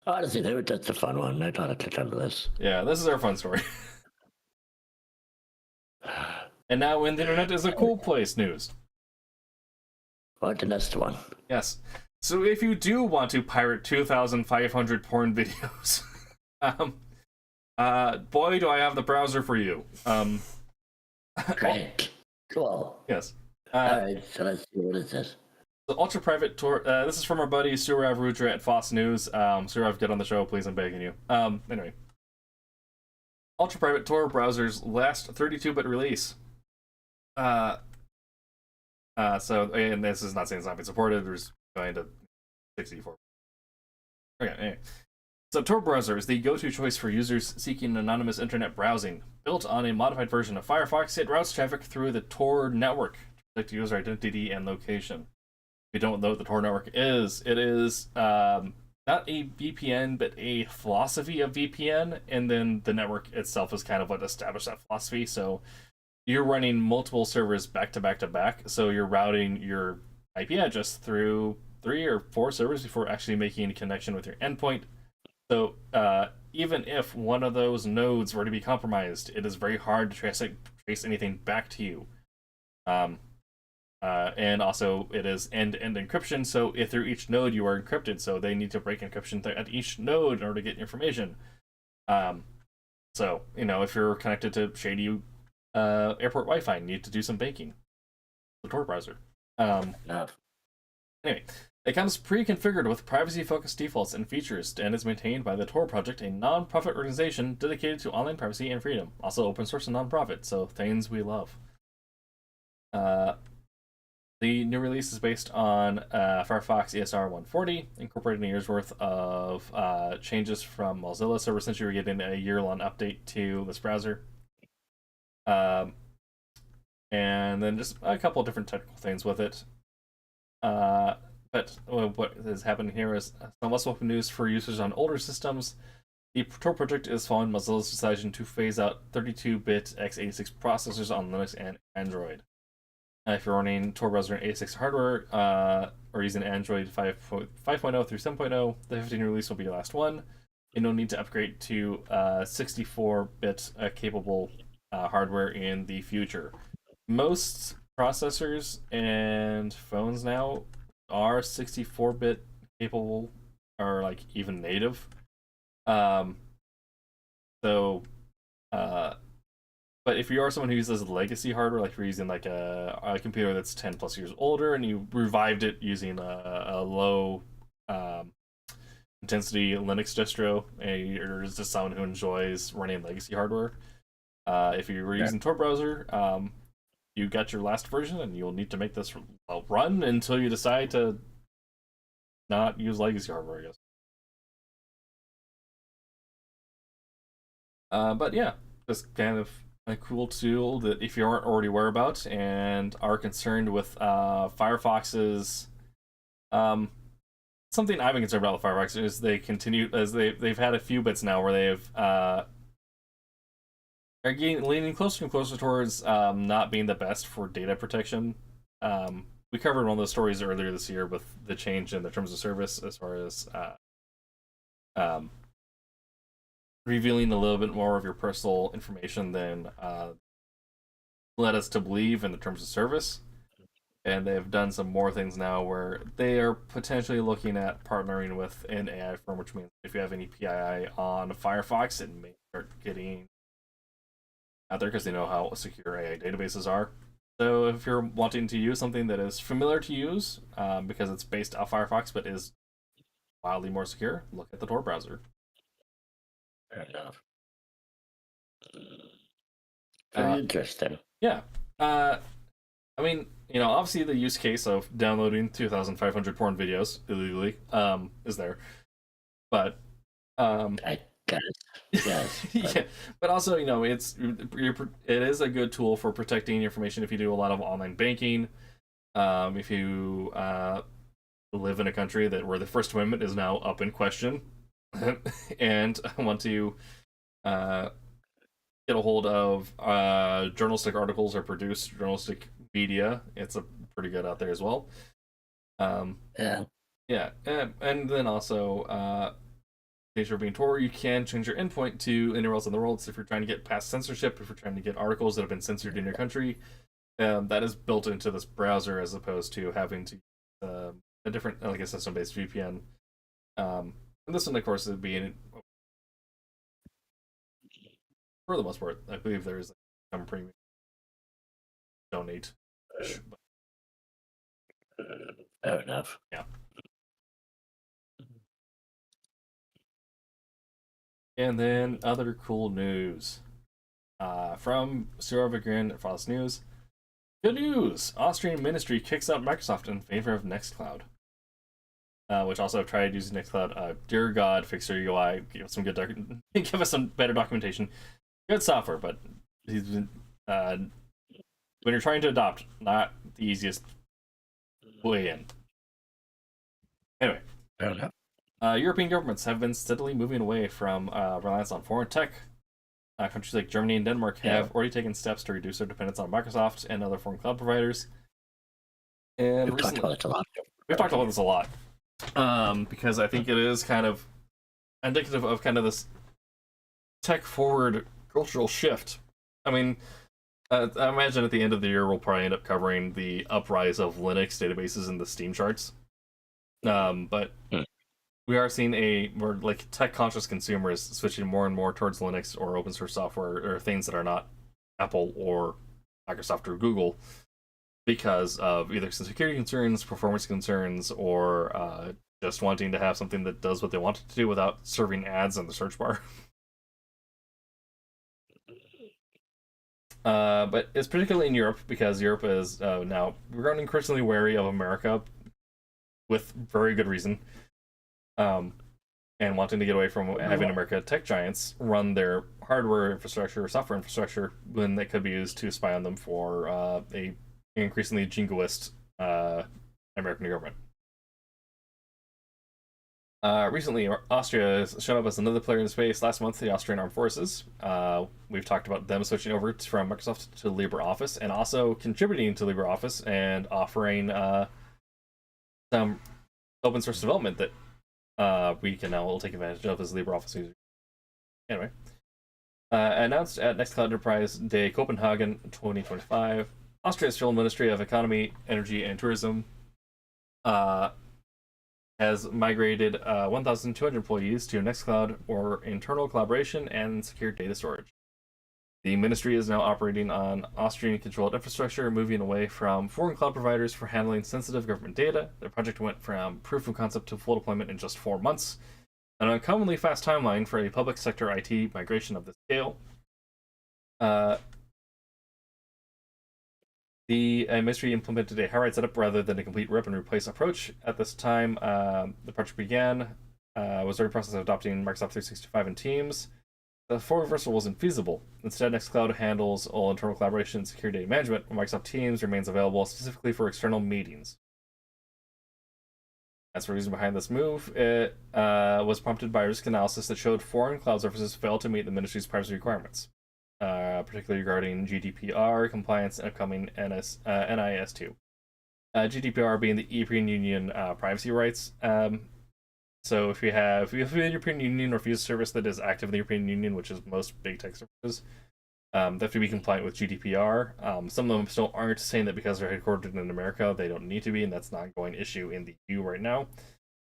Honestly, that's a fun one. I thought I'd touch on this. Yeah, this is our fun story. And now when the internet is a cool place news. On to the next one. Yes. So if you do want to pirate 2,500 porn videos, Boy, do I have the browser for you. Great. Cool. Yes. Alright, so let's see, what is this? The ultra private Tor. This is from our buddy Surav Rudra at FOSS News. Surav, get on the show, please. I'm begging you. Anyway, ultra private Tor browser's last 32-bit release. So, and this is not saying it's not being supported. There's going to 64. Okay. Anyway. So Tor browser is the go-to choice for users seeking anonymous internet browsing. Built on a modified version of Firefox, it routes traffic through the Tor network to protect user identity and location. If you don't know what the Tor network is, it is not a VPN, but a philosophy of VPN, and then the network itself is kind of what established that philosophy. So you're running multiple servers back to back to back, so you're routing your IP address through 3 or 4 servers before actually making a connection with your endpoint. So even if one of those nodes were to be compromised, it is very hard to trace anything back to you. And also, it is end-to-end encryption, so if through each node you are encrypted, so they need to break encryption at each node in order to get information. So, if you're connected to shady airport Wi-Fi, you need to do some baking. The Tor browser. Anyway, it comes pre-configured with privacy-focused defaults and features, and is maintained by the Tor Project, a non-profit organization dedicated to online privacy and freedom. Also open source and non-profit, so things we love. The new release is based on Firefox ESR 140, incorporating a year's worth of changes from Mozilla. So we're essentially getting a year-long update to this browser. And then just a couple of different technical things with it. But what is happening here is some less welcome news for users on older systems. The Tor project is following Mozilla's decision to phase out 32-bit x86 processors on Linux and Android. If you're running Tor browser and 86 hardware or using Android 5.0 through 7.0, the 15 release will be your last one. And you'll need to upgrade to 64-bit capable hardware in the future. Most processors and phones now are 64-bit capable, or like even native. But if you are someone who uses legacy hardware, like if you're using like a computer that's 10 plus years older and you revived it using a low intensity Linux distro, and you're just someone who enjoys running legacy hardware, if you were using Tor browser, you got your last version, and you'll need to make this run until you decide to not use legacy hardware, I guess. But yeah, just kind of a cool tool that if you aren't already aware about and are concerned with Firefox's something I've been concerned about with Firefox is they continue as they've had a few bits now where they've are leaning closer and closer towards not being the best for data protection. We covered one of those stories earlier this year with the change in the terms of service as far as revealing a little bit more of your personal information than led us to believe in the terms of service. And they've done some more things now where they are potentially looking at partnering with an AI firm, which means if you have any PII on Firefox, it may start getting out there because they know how secure AI databases are. So if you're wanting to use something that is familiar to use because it's based off Firefox but is wildly more secure, look at the Tor browser. Fair enough. Very interesting. Yeah. I mean, obviously the use case of downloading 2,500 porn videos illegally is there. But I guess. Yes. But... yeah. But also, it is a good tool for protecting information if you do a lot of online banking. If you live in a country where the First Amendment is now up in question, and want to get a hold of journalistic articles or produce journalistic media, it's a pretty good out there as well. And then also nature of being Tor, you can change your endpoint to anywhere else in the world. So if you're trying to get past censorship, if you're trying to get articles that have been censored in your country, that is built into this browser as opposed to having to a different, like a system-based VPN. And this one, of course, would be for the most part. I believe there is some premium donate. Fair enough. Yeah. And then other cool news from Cyril Vigrin at FOSS News. Good news! Austrian ministry kicks out Microsoft in favor of Nextcloud. Which also I've tried using Nextcloud. Dear God, fix your UI. Give us some good give us some better documentation. Good software, but he's been, when you're trying to adopt, not the easiest way in. Anyway, Fair enough. European governments have been steadily moving away from reliance on foreign tech. Countries like Germany and Denmark have already taken steps to reduce their dependence on Microsoft and other foreign cloud providers. And We've talked about this a lot. We've talked about this a lot. Because I think it is kind of indicative of kind of this tech-forward cultural shift. I mean, I imagine at the end of the year we'll probably end up covering the uprise of Linux databases in the Steam charts. But we are seeing more like tech-conscious consumers switching more and more towards Linux or open source software or things that are not Apple or Microsoft or Google because of either security concerns, performance concerns, or just wanting to have something that does what they want it to do without serving ads in the search bar. But it's particularly in Europe because Europe is now growing increasingly wary of America with very good reason. And wanting to get away from having America tech giants run their hardware infrastructure or software infrastructure when they could be used to spy on them for a increasingly jingoist American government. Recently, Austria has shown up as another player in the space. Last month, the Austrian Armed Forces. We've talked about them switching over from Microsoft to LibreOffice and also contributing to LibreOffice and offering some open source development that we can now take advantage of as LibreOffice users. Anyway, announced at Nextcloud Enterprise Day Copenhagen 2025, Austria's Federal Ministry of Economy, Energy, and Tourism has migrated 1,200 employees to Nextcloud for internal collaboration and secure data storage. The ministry is now operating on Austrian-controlled infrastructure, moving away from foreign cloud providers for handling sensitive government data. The project went from proof of concept to full deployment in just 4 months, an uncommonly fast timeline for a public sector IT migration of this scale. The ministry implemented a hybrid setup rather than a complete rip and replace approach. At this time, the project began, was already in the process of adopting Microsoft 365 and Teams. The full reversal wasn't feasible. Instead, Nextcloud handles all internal collaboration and secure data management, while Microsoft Teams remains available specifically for external meetings. That's the reason behind this move. It was prompted by risk analysis that showed foreign cloud services failed to meet the ministry's privacy requirements, particularly regarding GDPR compliance and upcoming NIS2. GDPR being the European Union privacy rights. So if you have the European Union or if you use a service that is active in the European Union, which is most big tech services, they have to be compliant with GDPR. Some of them still aren't, saying that because they're headquartered in America, they don't need to be, and that's not a going issue in the EU right now.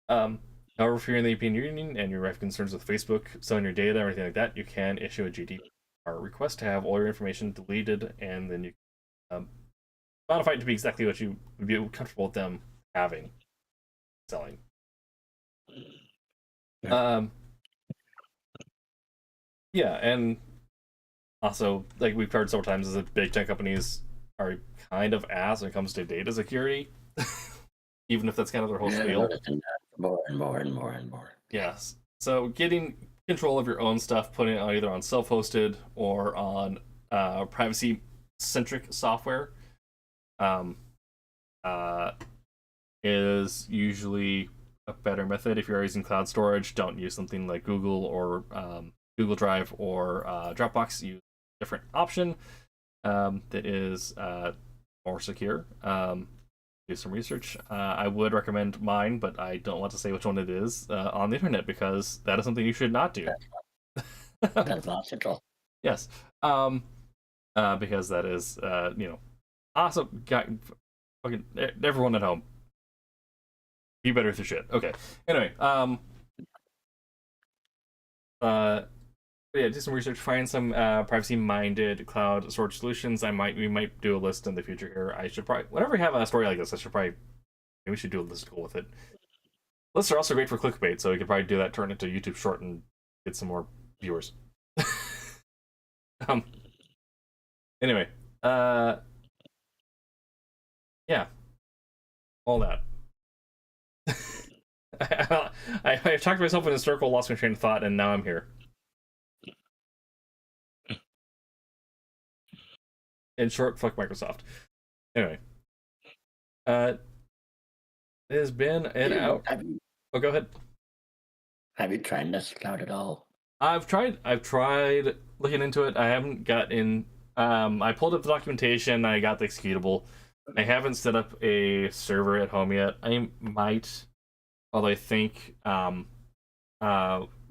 However, if you're in the European Union and you have concerns with Facebook selling your data or anything like that, you can issue a GDPR request to have all your information deleted, and then you modify it to be exactly what you would be comfortable with them having, selling. Yeah, and also, like we've heard several times, is that big tech companies are kind of ass when it comes to data security, even if that's kind of their whole spiel. More and more and more and more. Yes. So getting control of your own stuff, putting it on either on self-hosted or on privacy-centric software, is usually a better method. If you're using cloud storage, don't use something like Google or Google Drive or Dropbox. Use a different option that is more secure. Do some research. I would recommend mine, but I don't want to say which one it is on the internet because that is something you should not do. That's logical. Yes, because that is awesome. Fucking everyone at home, be better with your shit. Okay. Anyway, yeah, do some research, find some privacy-minded cloud storage solutions. We might do a list in the future here. I should probably, whenever we have a story like this, maybe we should do a listicle with it. Lists are also great for clickbait, so we could probably do that, turn it into a YouTube short, and get some more viewers. um. Anyway, yeah, all that. I talked myself in a circle, lost my train of thought, and now I'm here. In short, fuck Microsoft. Anyway, it has been an hour. Oh, go ahead. Have you tried Nextcloud at all? I've tried looking into it. I haven't got in. I pulled up the documentation. I got the executable. I haven't set up a server at home yet. I might, although I think we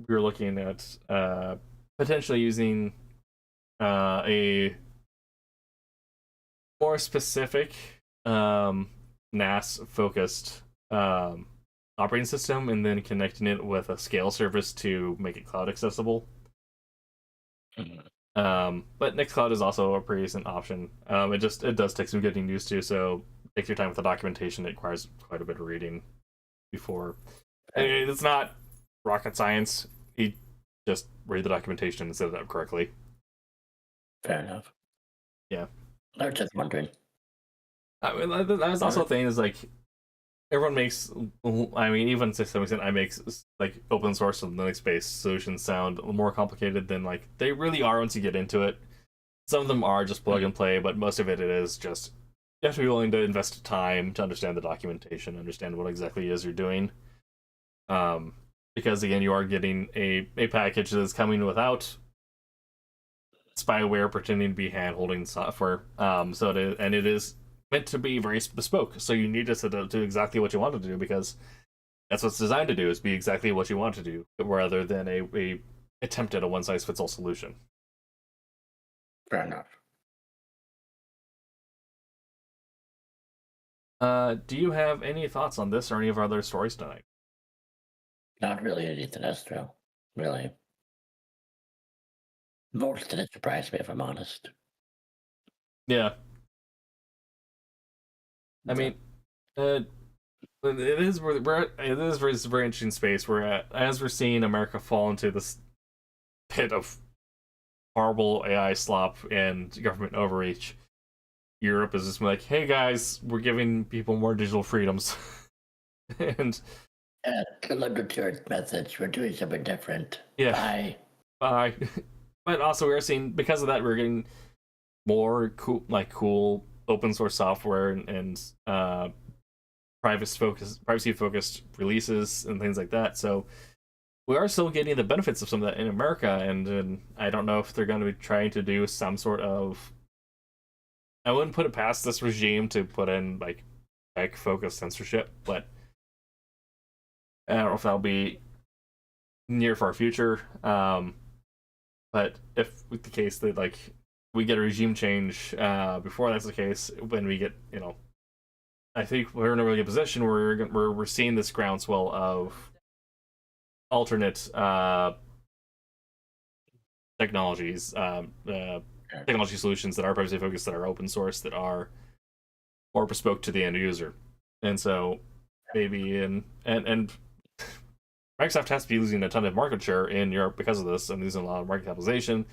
were looking at potentially using a more specific NAS focused operating system, and then connecting it with a scale service to make it cloud accessible. But Nextcloud is also a pretty decent option. It does take some getting used to, so take your time with the documentation. It requires quite a bit of reading before. It's not rocket science. You just read the documentation and set it up correctly. Fair enough. Yeah. I was just wondering. That was also a thing, is like, everyone makes, I mean, even to some extent, I make like open source and Linux-based solutions sound more complicated than like they really are once you get into it. Some of them are just plug and play, but most of it is just, you have to be willing to invest time to understand the documentation, understand what exactly it is you're doing. Because again, you are getting a package that's coming without spyware pretending to be hand-holding software. It is meant to be very bespoke, so you need to do exactly what you want to do, because that's what it's designed to do, is be exactly what you want to do, rather than a attempt at a one-size-fits-all solution. Fair enough. Do you have any thoughts on this or any of our other stories tonight? Not really anything else, though. Really. Most of it surprised me, if I'm honest. Yeah. I mean, it is very interesting space. As we're seeing America fall into this pit of horrible AI slop and government overreach, Europe is just like, hey guys, we're giving people more digital freedoms. And deliver to Earth message, we're doing something different. Yeah. Bye. But also we're seeing, because of that, we're getting more cool open source software and privacy focused releases and things like that. So we are still getting the benefits of some of that in America, and I don't know if they're going to be trying to do some sort of, I wouldn't put it past this regime to put in like tech focused censorship, but I don't know if that'll be near far future. But if with the case that like we get a regime change before that's the case, when we get, I think we're in a really good position where we're seeing this groundswell of alternate technologies, technology solutions that are privacy focused, that are open source, that are more bespoke to the end user. And so maybe and Microsoft has to be losing a ton of market share in Europe because of this, and losing a lot of market capitalization.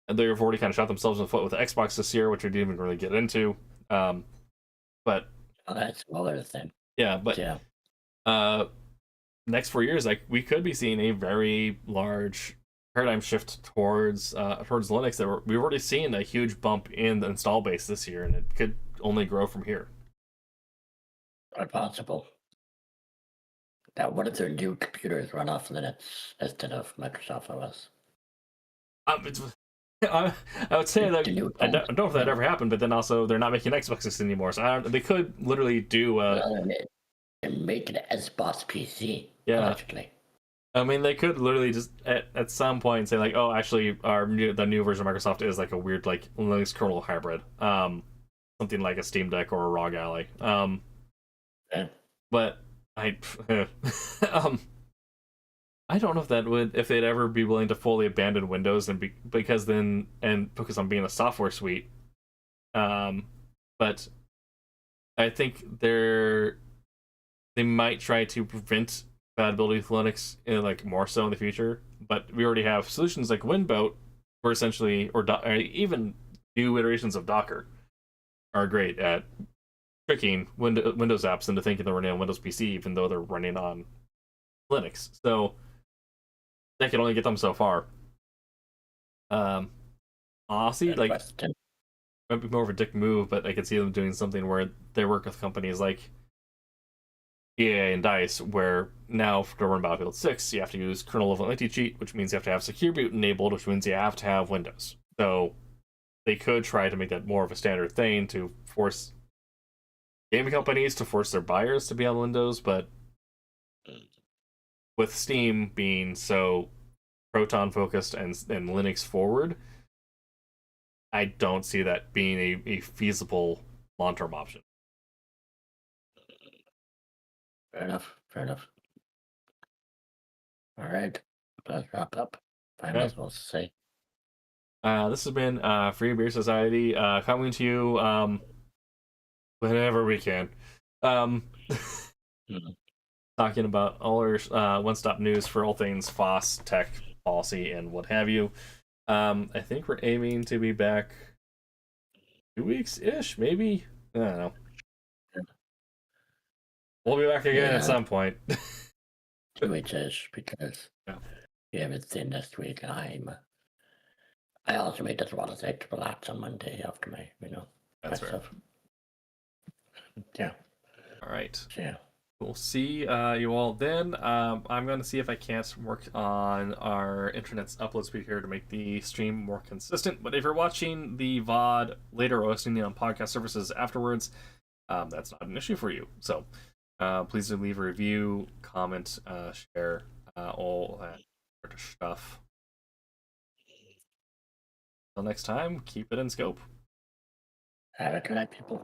And they've already kind of shot themselves in the foot with the Xbox this year, which we didn't even really get into. But that's another thing. Yeah, but next 4 years, like, we could be seeing a very large paradigm shift towards Linux. That we've already seen a huge bump in the install base this year, and it could only grow from here. Quite possible. Now, what if their new computers run off Linux instead of Microsoft OS? I would say that I don't know if that ever happened, but then also they're not making Xboxes anymore, so they could literally do. They're making an SBOS PC. Yeah. Allegedly. I mean, they could literally just at some point say like, oh, actually, the new version of Microsoft is like a weird like Linux kernel hybrid, something like a Steam Deck or a ROG Ally. Yeah. But I don't know if that would, if they'd ever be willing to fully abandon Windows and because then and focus on being a software suite. But I think they might try to prevent compatibility with Linux, like more so in the future. But we already have solutions like Winboat, for essentially, or even new iterations of Docker, are great at tricking Windows apps into thinking they're running on Windows PC, even though they're running on Linux. So that can only get them so far. Honestly, like, might be more of a dick move, but I could see them doing something where they work with companies like EA and DICE, where now to run Battlefield 6, you have to use kernel level anti-cheat, which means you have to have Secure Boot enabled, which means you have to have Windows. So they could try to make that more of a standard thing to force gaming companies to force their buyers to be on Windows, but with Steam being so Proton focused and Linux forward, I don't see that being a feasible long-term option. Fair enough. Fair enough. All right. Let's wrap up. I Okay. am supposed to say. This has been Free Beer Society coming to you whenever we can. Talking about all our one-stop news for all things FOSS, tech, policy, and what have you. I think we're aiming to be back 2 weeks-ish, maybe? I don't know. We'll be back again at some point. 2 weeks-ish, because you haven't seen this week. I also made this one to relax on Monday after my, That's fair. stuff. Yeah. All right. Yeah. We'll see you all then. I'm going to see if I can't work on our internet's upload speed here to make the stream more consistent. But if you're watching the VOD later or listening on podcast services afterwards, that's not an issue for you. So please do leave a review, comment, share, all that sort of stuff. Until next time, keep it in scope. Have a good night, people.